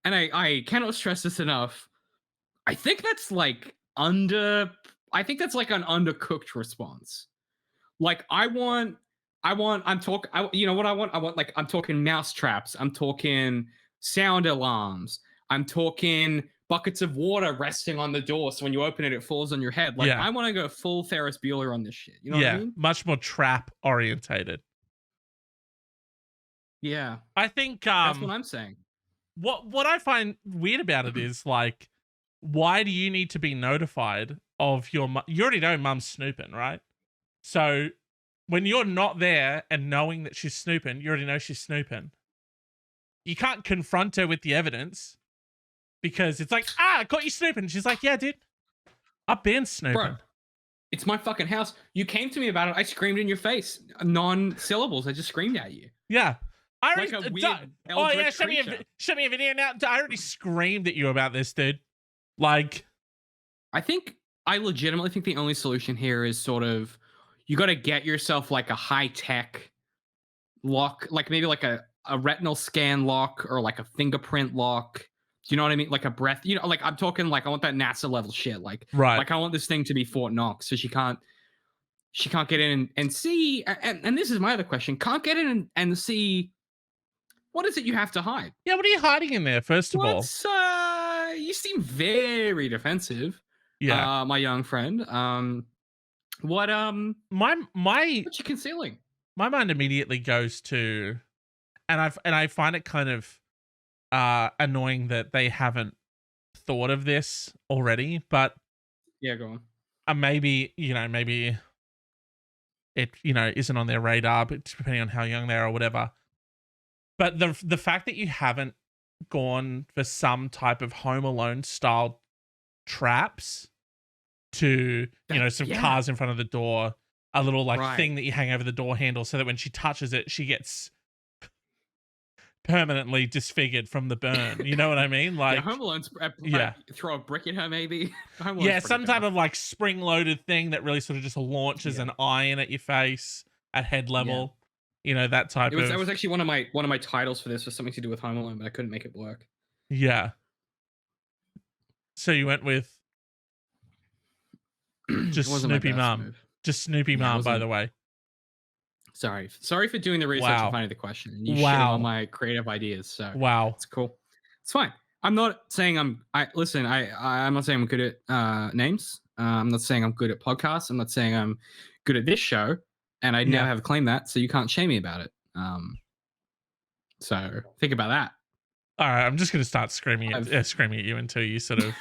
and I cannot stress this enough. I think that's like an undercooked response. Like I'm talking mouse traps. I'm talking sound alarms. I'm talking buckets of water resting on the door, so when you open it, it falls on your head. Like, Yeah. I want to go full Ferris Bueller on this shit. You know what I mean? Much more trap orientated. Yeah, I think that's what I'm saying. what I find weird about it is like, why do you need to be notified of your you already know mum's snooping, right? So when you're not there and knowing that she's snooping, you already know she's snooping. You can't confront her with the evidence because it's like, I caught you snooping. She's like, yeah, dude, I've been snooping. Bro, it's my fucking house. You came to me about it. I screamed in your face. Non-syllables. I just screamed at you. Yeah. I Like already, a weird eldritch creature. show me a video now. I already screamed at you about this, dude. Like, I legitimately think the only solution here is sort of, you got to get yourself like a high-tech lock, like maybe like a retinal scan lock or like a fingerprint lock. Do you know what I mean? Like a breath, like I'm talking like, I want that NASA level shit. Like, right. Like I want this thing to be Fort Knox, so she can't get in and see. And this is my other question. Can't get in and see, what is it you have to hide? Yeah, what are you hiding in there, first of all? You seem very defensive. Yeah. My young friend. What you concealing? My mind immediately goes to, and I find it kind of annoying that they haven't thought of this already, but yeah, go on. Maybe it isn't on their radar, but depending on how young they are or whatever. But the fact that you haven't gone for some type of Home Alone style traps to some cars in front of the door, a little thing that you hang over the door handle so that when she touches it, she gets permanently disfigured from the burn. You know what I mean? Like, Home Alone's throw a brick at her maybe. Some type of like spring-loaded thing that really sort of just launches an iron at your face at head level. That type of. That was actually one of my titles for this, was something to do with Home Alone, but I couldn't make it work. Yeah. So you went with just Snoopy Mom. Just Snoopy Mom, by the way. Sorry for doing the research and finding the question. And you shitting on my creative ideas. So it's cool. It's fine. I'm not saying I'm not saying I'm good at names. I'm not saying I'm good at podcasts. I'm not saying I'm good at this show. And I never have claimed that, so you can't shame me about it. So think about that. All right, I'm just gonna start screaming at you until you sort of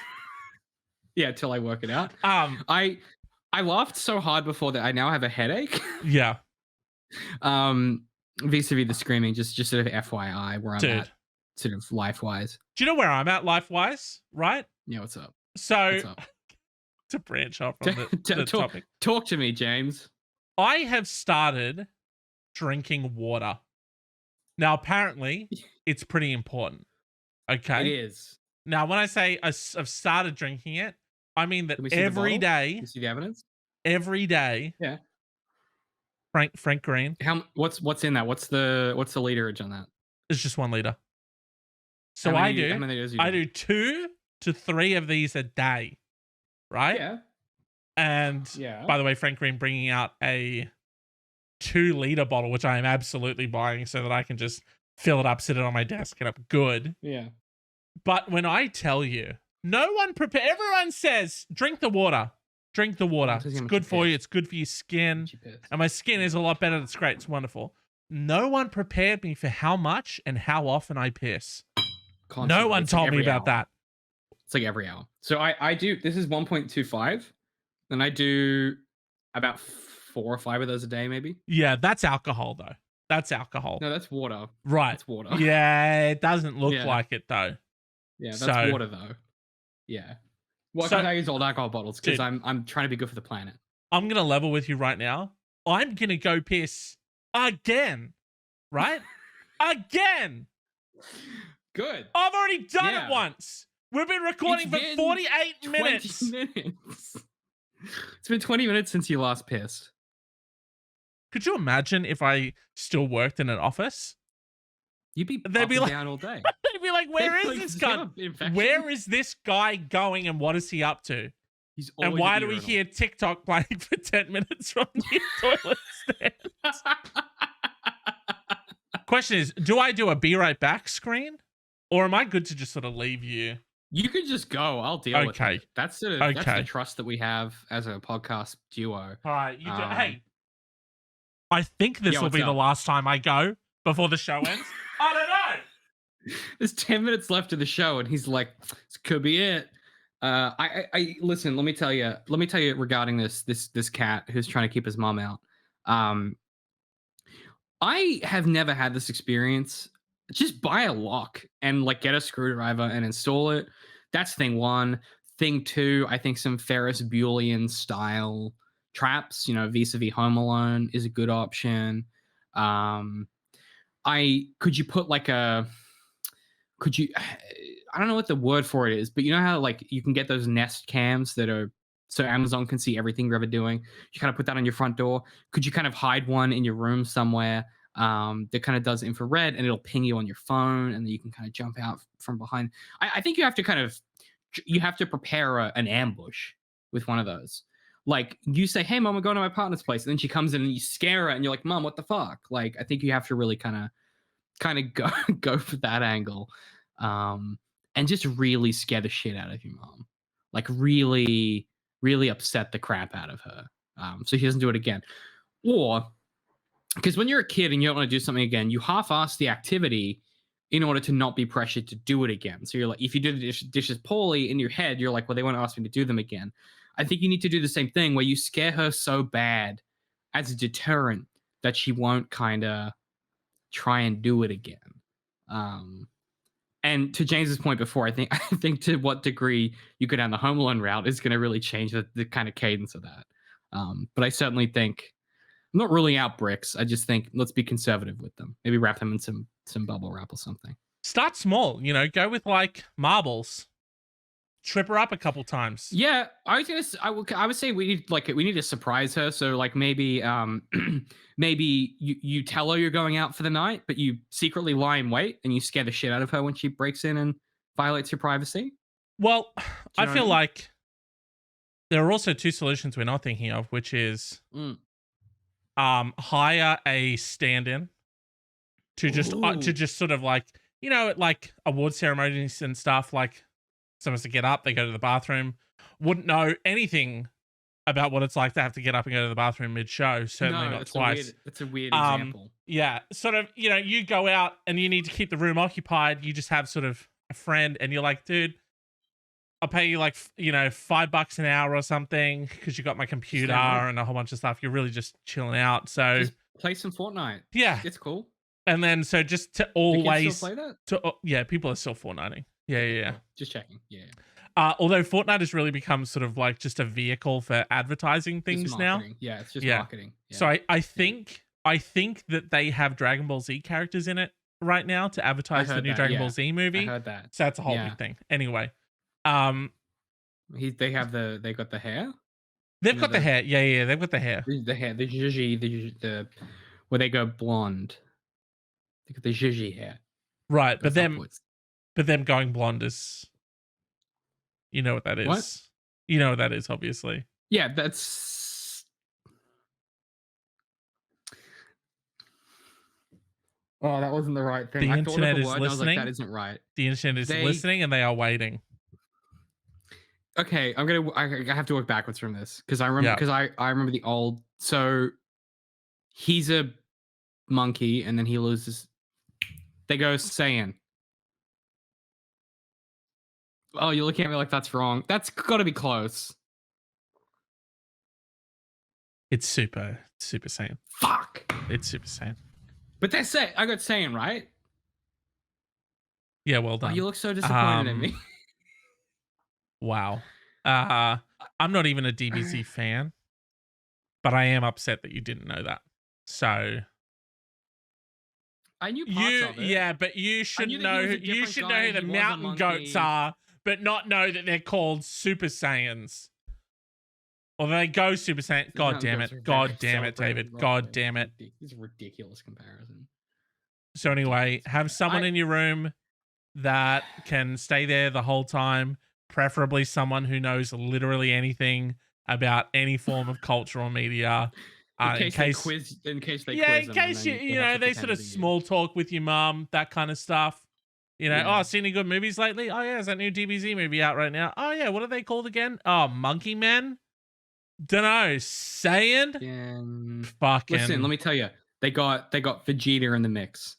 till I work it out. I laughed so hard before that I now have a headache. Yeah. Vis-a-vis the screaming, just sort of FYI where I'm at, sort of life-wise. Do you know where I'm at life-wise? Right? Yeah. What's up? So to branch off from the topic, talk to me, James. I have started drinking water. Now, apparently, it's pretty important. Okay? It is. Now, when I say I've started drinking it, I mean that every day. You see the evidence? Every day. Yeah. Frank Green. What's in that? What's the literage on that? It's just 1 liter. So I do 2 to 3 of these a day. Right? Yeah. And by the way, Frank Green bringing out a 2-liter bottle, which I am absolutely buying so that I can just fill it up, sit it on my desk, and I'm good. Yeah. But when I tell you, everyone says, drink the water. Drink the water. It's good for you. It's good for your skin. And my skin is a lot better. It's great. It's wonderful. No one prepared me for how much and how often I piss. Constantly. No one told me about that. It's like every hour. So I do, this is 1.25. And I do about 4 or 5 of those a day, maybe. Yeah, that's alcohol, though. That's alcohol. No, that's water. Right. That's water. Yeah, it doesn't look like it, though. Yeah, that's water, though. Yeah. Well, I use old alcohol bottles because I'm trying to be good for the planet. I'm going to level with you right now. I'm going to go piss again. Right? Again. Good. I've already done it once. We've been recording for 48 minutes. It's been 20 minutes since you last pissed. Could you imagine if I still worked in an office? You'd be down all day. They'd be like, where is this guy? Where is this guy going and what is he up to? And why do we hear TikTok playing for 10 minutes from the toilet stand? Question is, do I do a be right back screen? Or am I good to just sort of leave you You could just go. I'll deal with Okay. it. That's the Okay. trust that we have as a podcast duo. All right. You do. Um, Hey, I think this yeah, will what's be the up? last time I go before the show ends. I don't know. There's 10 minutes left of the show, and he's like, "This could be it." Listen. Let me tell you regarding this cat who's trying to keep his mom out. Um, I have never had this experience. Just buy a lock and like get a screwdriver and install it. That's thing one. Thing two, I think some Ferris Buellian style traps, vis-a-vis Home Alone is a good option. Um, I could you put like a could you I don't know what the word for it is, but you know how like you can get those Nest cams that are so Amazon can see everything you're ever doing. You kind of put that on your front door. Could you kind of hide one in your room somewhere that kind of does infrared and it'll ping you on your phone and then you can kind of jump out from behind. I think you have to prepare an ambush with one of those. Like you say, "Hey, mom, I'm going to my partner's place," and then she comes in and you scare her and you're like, "Mom, what the fuck?" Like I think you have to really kind of go go for that angle, um, and just really scare the shit out of your mom, like really, really upset the crap out of her, so she doesn't do it again. Or because when you're a kid and you don't want to do something again, you half-ass the activity in order to not be pressured to do it again. So you're like, if you do the dishes poorly in your head, you're like, well, they won't ask me to do them again. I think you need to do the same thing where you scare her so bad as a deterrent that she won't kind of try and do it again. Um, and to James's point before, I think to what degree you go down the Home Alone route is going to really change the kind of cadence of that. But I certainly think I'm not ruling out bricks. I just think let's be conservative with them. Maybe wrap them in some bubble wrap or something. Start small. Go with like marbles. Trip her up a couple times. Yeah, I would say we need to surprise her. So like maybe maybe you tell her you're going out for the night, but you secretly lie in wait and you scare the shit out of her when she breaks in and violates your privacy. Well, Do I you know what I feel mean? like there are also two solutions we're not thinking of, which is Mm. hire a stand-in to Ooh. just sort of like at like award ceremonies and stuff, like someone's to get up, they go to the bathroom, wouldn't know anything about what it's like to have to get up and go to the bathroom mid-show, certainly No, not twice. that's a weird example. Yeah, sort of, you go out and you need to keep the room occupied, you just have sort of a friend and you're like, dude, I'll pay you like $5 an hour or something because you got my computer Same here. and a whole bunch of stuff. You're really just chilling out. So Just play some Fortnite. yeah, It's cool. and then so just to Do kids still always play that? yeah, people are still Fortniting. Yeah, yeah, yeah. Cool. Just checking. Yeah. Although Fortnite has really become sort of like just a vehicle for advertising Just things now. marketing. Yeah, it's just Yeah. marketing. Yeah. So I think that they have Dragon Ball Z characters in it right now to I advertise the heard new that. Dragon Yeah. Ball Z I movie. heard that. So that's a whole Yeah. big thing. Anyway, um, They got the hair. they've You know got the hair. Yeah, yeah, they've got the hair. the hair, the zhuzhi, the where they go blonde. They got the zhuzhi hair. Right, Goes upwards. but them going blonde is, you know what that What? is. You know what that is, obviously. Yeah, that's. Oh, that wasn't the right thing. The I thought of internet a is word and I was like, that listening. isn't right. The internet is They listening, and they are waiting. okay. I have to work backwards from this because Yeah. I remember the old. So he's a monkey and then he loses. They go Saiyan. Oh, you're looking at me like that's wrong. That's got to be close. It's Super Saiyan. Fuck. It's Super Saiyan. But that's it. I got Saiyan right. Yeah, well Oh, done. you look so disappointed in me. Wow. I'm not even a DBZ fan, but I am upset that you didn't know that. So I knew parts of it. yeah, but you I should knew that know he was a you different should guy, know who the he was a mountain goats monkey. are, but not know that they're called Super Saiyans. Or they go Super Saiyan. The God mountain damn goats it. are God very damn it, celebrated David. rock God bands. damn it. It's a ridiculous comparison. So anyway, have someone in your room that can stay there the whole time, preferably someone who knows literally anything about any form of cultural media. In case they quiz in them, case and then they have to sort pretend of to be you. small talk with your mom, that kind of stuff. You know, Yeah. oh, seen any good movies lately? Oh yeah, there's that new DBZ movie out right now. Oh yeah, what are they called again? Oh, Monkey Men. Dunno. Saiyan. Listen, let Fucking me tell you, they got Vegeta in the mix.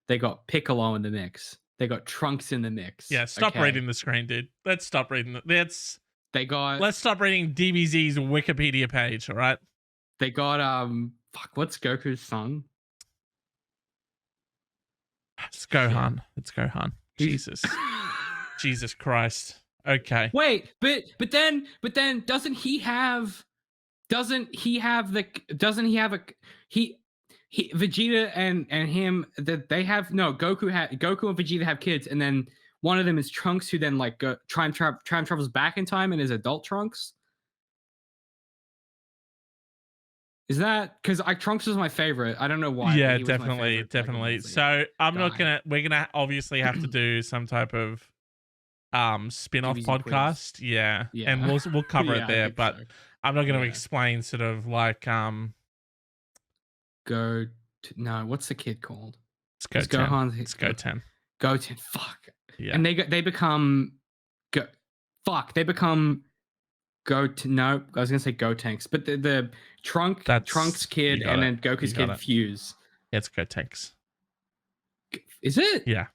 They got Piccolo in the mix. They got Trunks in the mix. yeah. Stop Okay. reading the screen, dude. Let's stop reading. They got Let's stop reading DBZ's Wikipedia page. All right. they got fuck, what's Goku's son? It's Shit. Gohan. It's Gohan. He's Jesus. Jesus Christ. Okay. Wait, but then doesn't he have a he Vegeta and him that they have no Goku and Vegeta have kids, and then one of them is Trunks, who then like time travels back in time and is adult Trunks. Is that because Trunks was my favorite? I don't know why, but Yeah, he was my definitely, favorite. Like, definitely. amazing So I'm not guy. we're gonna obviously have to do some type of spin-off DBZ quiz. podcast. Yeah. And Yeah, we'll cover it yeah, I there, think but so. I'm not gonna Yeah. explain sort of like Go to, no, what's the kid called? it's Go Is 10. Gohan It's Go 10. Goten? Fuck. Yeah. And they become go. Fuck. They become go to no. I was gonna say Go Tanks, but the Trunks You kid got and it. then Goku's You got kid it. fuse. Yeah, it's Go Tanks. Is it? Yeah.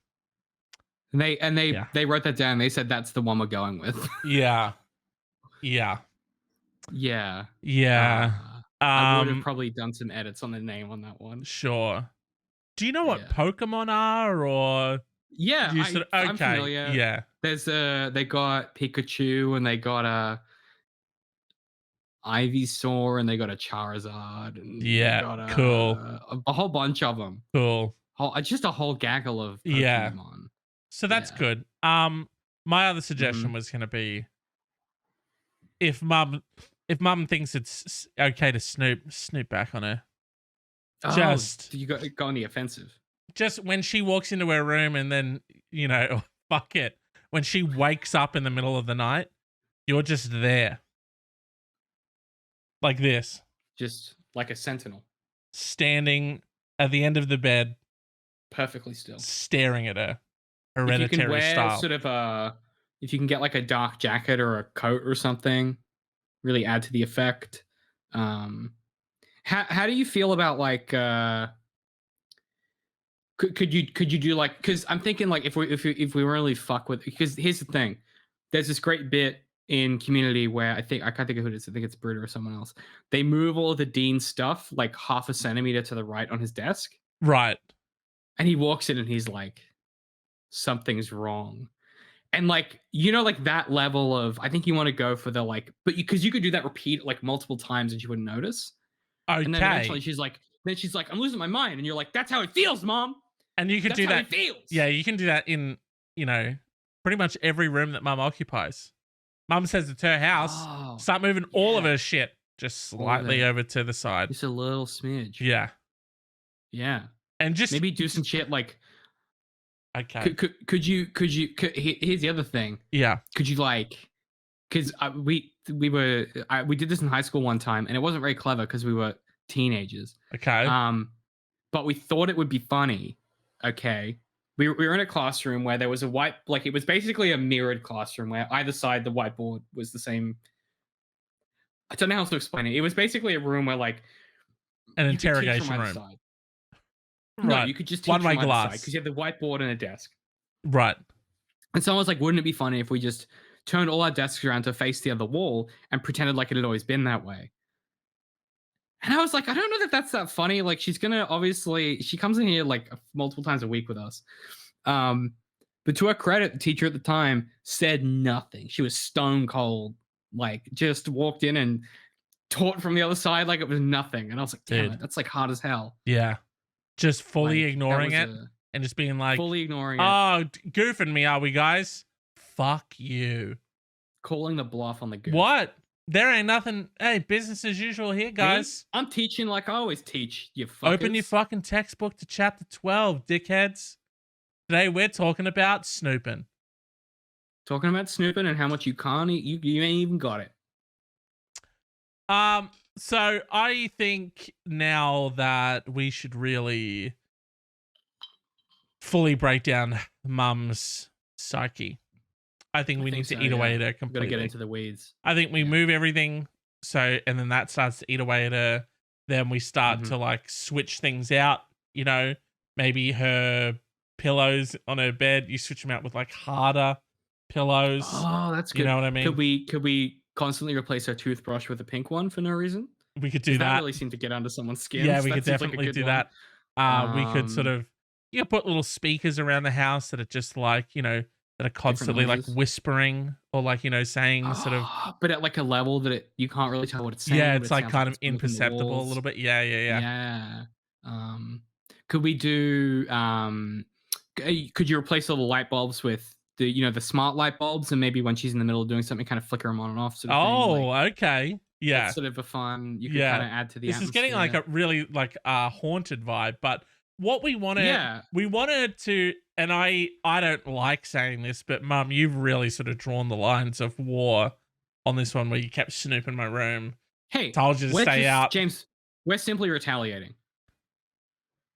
And they Yeah. they wrote that down. They said that's the one we're going with. Yeah. Yeah. Yeah. Yeah. I would have probably done some edits on the name on that one. Sure. Do you know what Yeah. Pokemon are, or Yeah, do you sort of I'm okay? familiar. Yeah. There's they got Pikachu and they got a Ivysaur and they got a Charizard and they Yeah. got Cool. a whole bunch of them. Cool. Just a whole gaggle of Yeah. Pokemon. So that's Yeah. good. My other suggestion was going to be if mum thinks it's okay to snoop back on her. Just You go on the offensive. just when she walks into her room and then, you know, fuck it. When she wakes up in the middle of the night, you're just there. Like this. Just like a sentinel. Standing at the end of the bed, Perfectly still. staring at her. If you can Hereditary wear style. sort of if you can get like a dark jacket or a coat or something, really add to the effect. How do you feel about like could you do like, because I'm thinking like if we really fuck with, because here's the thing, there's this great bit in Community where I can't think of who it is, I think it's Bruder or someone else. They move all of the Dean's stuff like half a centimeter to the right on his desk, Right. and he walks in and he's like, something's wrong. And like, like that level of, I think you want to go for the like, but because you could do that repeat like multiple times and she wouldn't notice. Okay. And then eventually she's like, I'm losing my mind. And you're like, that's how it feels, Mom. And you could That's do how that. it feels. Yeah, you can do that in, pretty much every room that Mum occupies. Mum says it's her house. Oh, Start moving all of her shit just slightly over to the side. Just a little smidge. Yeah. Yeah. And just Maybe do some shit like, okay. here's the other thing. Yeah. Could you like, because we did this in high school one time and it wasn't very clever because we were teenagers. Okay. But we thought it would be funny. Okay. We were in a classroom where there was it was basically a mirrored classroom where either side the whiteboard was the same. I don't know how else to explain it. It was basically a room where like an you could teach interrogation from either room. side. Right. No, you could just teach one-way from either glass side because you have the whiteboard and a desk. Right. And someone was like, wouldn't it be funny if we just turned all our desks around to face the other wall and pretended like it had always been that way? And I was like, I don't know that that's that funny. Like, she's gonna she comes in here like multiple times a week with us. But to her credit, the teacher at the time said nothing. She was stone cold, like just walked in and taught from the other side like it was nothing. And I was like, damn it, that's like hard as hell. Yeah. Just fully Like, ignoring it and just being like, fully ignoring it. oh, goofing me, are we, guys? Fuck you. Calling the bluff on the goof. What? There ain't nothing. Hey, business as usual here, guys. Me? I'm teaching like I always teach, you fuckers. Open your fucking textbook to chapter 12, dickheads. Today we're talking about snooping. Talking about snooping and how much you can't eat. You ain't even got it. So I think now that we should really fully break down mum's psyche. I think we need to eat away at her We've got to completely. get into the weeds. I think we Yeah. move everything, so and then that starts to eat away at her. Then we start Mhm. to like switch things out. You know, maybe her pillows on her bed, you switch them out with like harder pillows. Oh, that's good. You know what I mean? Could we constantly replace our toothbrush with a pink one for no reason? We could do 'Cause that. that really seemed to get under someone's skin. Yeah, so we that could seems like a definitely good do one. that. We could sort Um, of put little speakers around the house that are just like, that are constantly like noises. whispering or like, saying sort of but at like a level that you can't really tell what it's saying. yeah, but it's it like sounds kind of it's coming from the imperceptible a walls. little bit. Yeah. Yeah. Could we do could you replace all the light bulbs with the smart light bulbs, and maybe when she's in the middle of doing something, kind of flicker them on and off, sort of thing? Oh, Like, okay. Yeah. that's sort of a fun. You could kind Yeah. of add to the This is atmosphere. getting like a really like haunted vibe, but what we wanted we wanted to, and I don't like saying this, but Mum, you've really sort of drawn the lines of war on this one where you kept snooping my room. Hey, Told you to stay out. James, we're simply retaliating.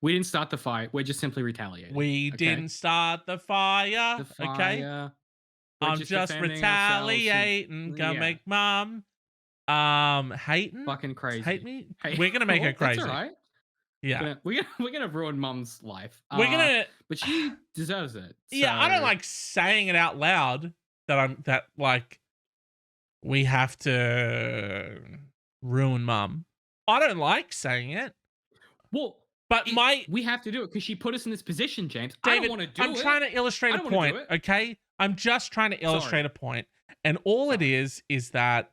We didn't start the fight. We're just simply retaliating. We didn't start the fire. Okay. We're I'm just defending ourselves retaliating. Gonna yeah. make Mum hating. Fucking crazy. Hate me. Hey, We're gonna make her crazy. That's all right. Yeah. We're gonna ruin Mum's life. We're gonna but she deserves it. Yeah, I don't so- like saying it out loud that we have to ruin Mum. I don't like saying it. Well, But we have to do it because she put us in this position, James. David, I don't want to do it. I'm trying to illustrate a don't wanna point, do it. okay? I'm just trying to illustrate a point. And all it is that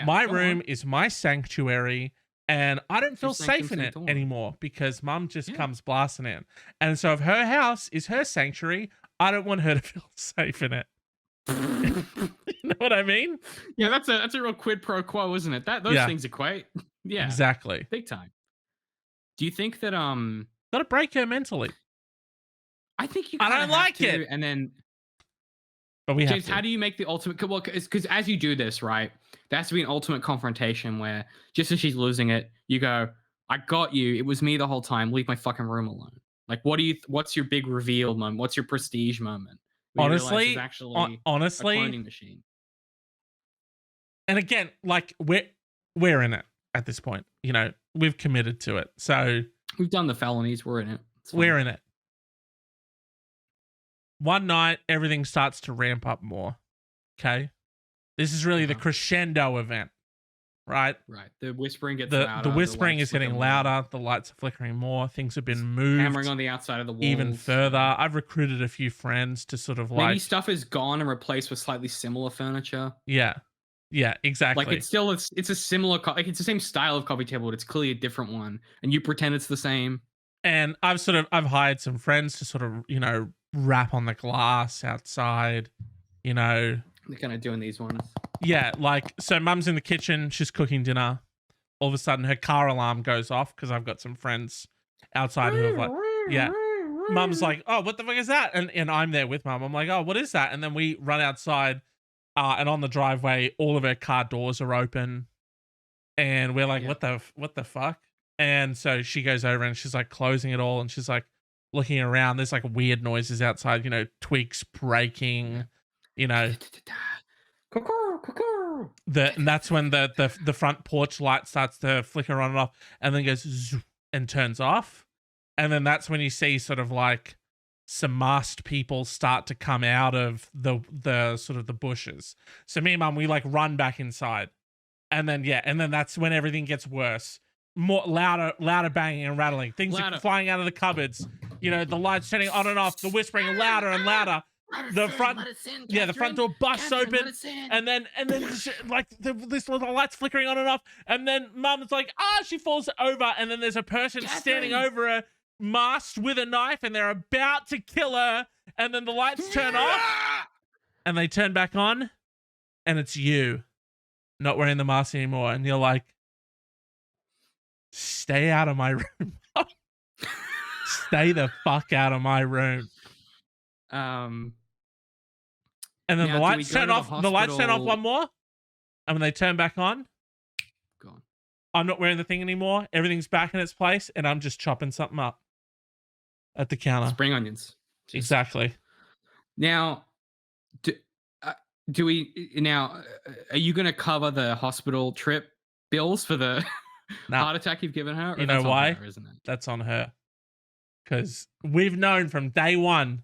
my go room on. is my sanctuary, and I don't feel sanctum safe in it sanctorum. anymore because Mum just comes blasting in. And so if her house is her sanctuary, I don't want her to feel safe in it. You know what I mean? Yeah, that's a real quid pro quo, isn't it? Those Yeah. things equate. Yeah, Exactly. big time. Do you think that Gotta break her mentally. I think you. I kinda don't have like to, it. And then But we have James, to. how do you make the ultimate? Well, because as you do this, right, there has to be an ultimate confrontation where just as she's losing it, you go, "I got you. It was me the whole time. Leave my fucking room alone." Like, what's your big reveal moment? What's your prestige moment? Where you realize honestly, it's actually honestly, a cloning machine. and again, like we're in it at this point. We've committed to it. So We've done the felonies. We're in it. we're in it. One night, everything starts to ramp up more. Okay. This is really the crescendo event, right? Right. The whispering gets The louder. whispering lights is getting flicker louder. The lights are flickering more. Things have been moved hammering on the outside of the walls. even further. I've recruited a few friends to sort of Maybe like, stuff is gone and replaced with slightly similar furniture. yeah, exactly. Like it's a similar like it's the same style of coffee table, but it's clearly a different one, and you pretend it's the same. And I've hired some friends to sort of, rap on the glass outside, They're kind of doing these ones. Yeah, like, so Mum's in the kitchen, she's cooking dinner. All of a sudden, her car alarm goes off because I've got some friends outside who have like, yeah. Mum's like, oh, what the fuck is that? And I'm there with Mum. I'm like, oh, what is that? And then we run outside, and on the driveway, all of her car doors are open, and we're like, what the fuck? And so she goes over and she's like closing it all, and she's like looking around. There's like weird noises outside, twigs breaking, and that's when the front porch light starts to flicker on and off, and then goes zoom and turns off. And then that's when you see sort of like some masked people start to come out of the sort of the bushes. So me and Mum, we like run back inside. And then that's when everything gets worse. More louder banging and rattling. Things are flying out of the cupboards. The lights turning on and off, the whispering louder and louder. The front door busts open, and then like this little lights flickering on and off, and then Mum's like, she falls over, and then there's a person standing over her, masked with a knife, and they're about to kill her, and then the lights turn off, and they turn back on, and it's you, not wearing the mask anymore, and you're like, stay out of my room. Stay the fuck out of my room. And then the lights turn off. The lights turn off one more, and when they turn back on, gone. I'm not wearing the thing anymore. Everything's back in its place, and I'm just chopping something up at the counter. Spring onions. Just Exactly. now, do, uh, do we now? Are you going to cover the hospital trip bills for the Now, heart attack you've given her, or you know that's on why? her, isn't it? That's on her. Because we've known from day one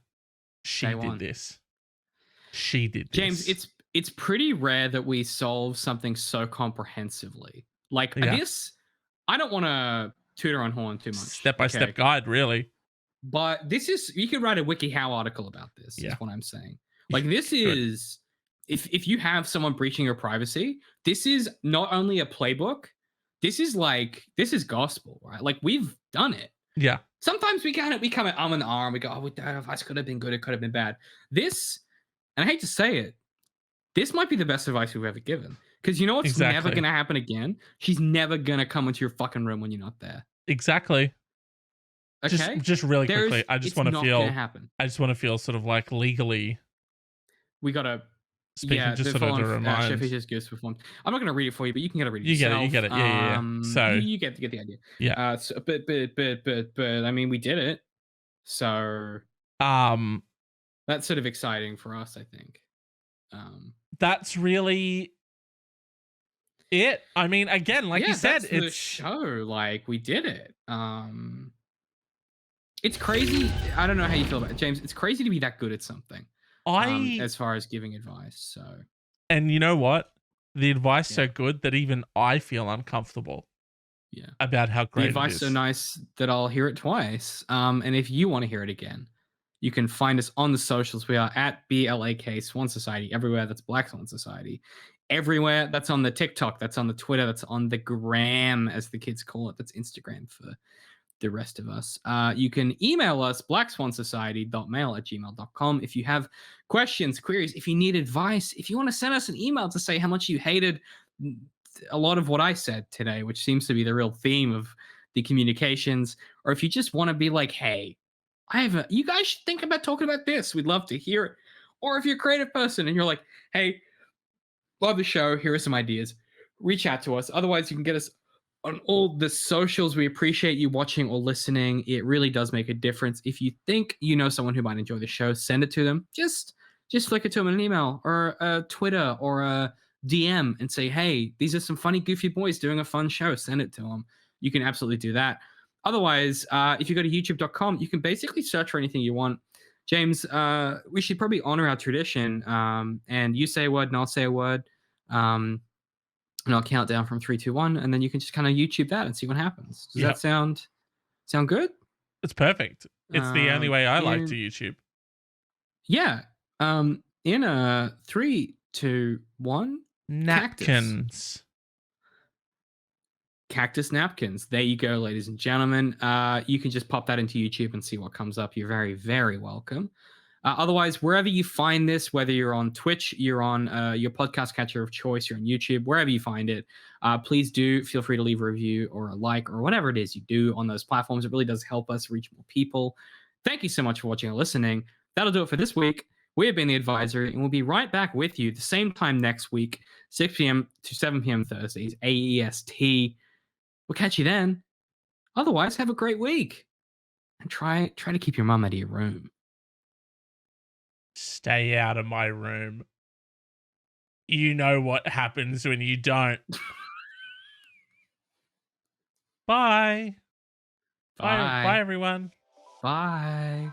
she Day did one. this. She did James, this. it's pretty rare that we solve something so comprehensively. Like Yeah. this, I don't want to toot her on horn too much, Step by step okay? guide, really. But this is you could write a WikiHow article about this. Yeah. Is what I'm saying. Like this Good. is if you have someone breaching your privacy, this is not only a playbook. This is gospel, right? Like we've done it. Yeah. Sometimes we come at and arm. We go, oh, that advice could have been good. It could have been bad. This, and I hate to say it, this might be the best advice we've ever given. Because you know what's never Exactly. going to happen again? She's never going to come into your fucking room when you're not there. Exactly. Okay? Just really quickly, It's not going to happen. I just want to feel sort of like legally We got to, speaking, yeah, just the sort of to following Chef remind. Fisher's Ghost performed. I'm not going to read it for you, but you can get it read it You get yourself. it. You get it. Yeah. Yeah. Yeah. So You get the idea. yeah. So, but, I mean, we did it. So Um, that's sort of exciting for us, I think. that's really it. I mean, again, like Yeah, you said, that's the show. Like we did it. It's crazy. I don't know how you feel about it, James. It's crazy to be that good at something. I As far as giving advice. So and you know what? The advice yeah, so good that even I feel uncomfortable yeah. about how The great it advice so is. nice that I'll hear it twice. And if you want to hear it again, you can find us on the socials. We are at BLAK Swan Society everywhere. That's Black Swan Society. Everywhere. That's on the TikTok. That's on the Twitter. That's on the gram, as the kids call it. That's Instagram for the rest of us. You can email us, blackswansociety.mail@gmail.com. If you have questions, queries, if you need advice, if you want to send us an email to say how much you hated a lot of what I said today, which seems to be the real theme of the communications, or if you just want to be like, hey, you guys should think about talking about this. We'd love to hear it. Or if you're a creative person and you're like, hey, love the show, here are some ideas, reach out to us. Otherwise, you can get us on all the socials. We appreciate you watching or listening. It really does make a difference. If you think you know someone who might enjoy the show, send it to them. Just flick it to them in an email or a Twitter or a DM and say, hey, these are some funny, goofy boys doing a fun show. Send it to them. You can absolutely do that. Otherwise, if you go to youtube.com, you can basically search for anything you want. James, we should probably honor our tradition. And you say a word and I'll say a word. And I'll count down from 3, 2, 1, and then you can just kind of YouTube that and see what happens. Does that sound good? It's perfect. It's the only way I like to In YouTube. Yeah. In a 3, 2, 1, cactus. Napkins. Cactus napkins. There you go, ladies and gentlemen. You can just pop that into YouTube and see what comes up. You're very, very welcome. Otherwise, wherever you find this, whether you're on Twitch, you're on your podcast catcher of choice, you're on YouTube, wherever you find it, please do feel free to leave a review or a like or whatever it is you do on those platforms. It really does help us reach more people. Thank you so much for watching and listening. That'll do it for this week. We have been The Advisory, and we'll be right back with you the same time next week, 6 p.m. to 7 p.m. Thursdays, AEST. We'll catch you then. Otherwise, have a great week. And try to keep your mum out of your room. Stay out of my room. You know what happens when you don't. Bye. Bye. Bye, everyone. Bye.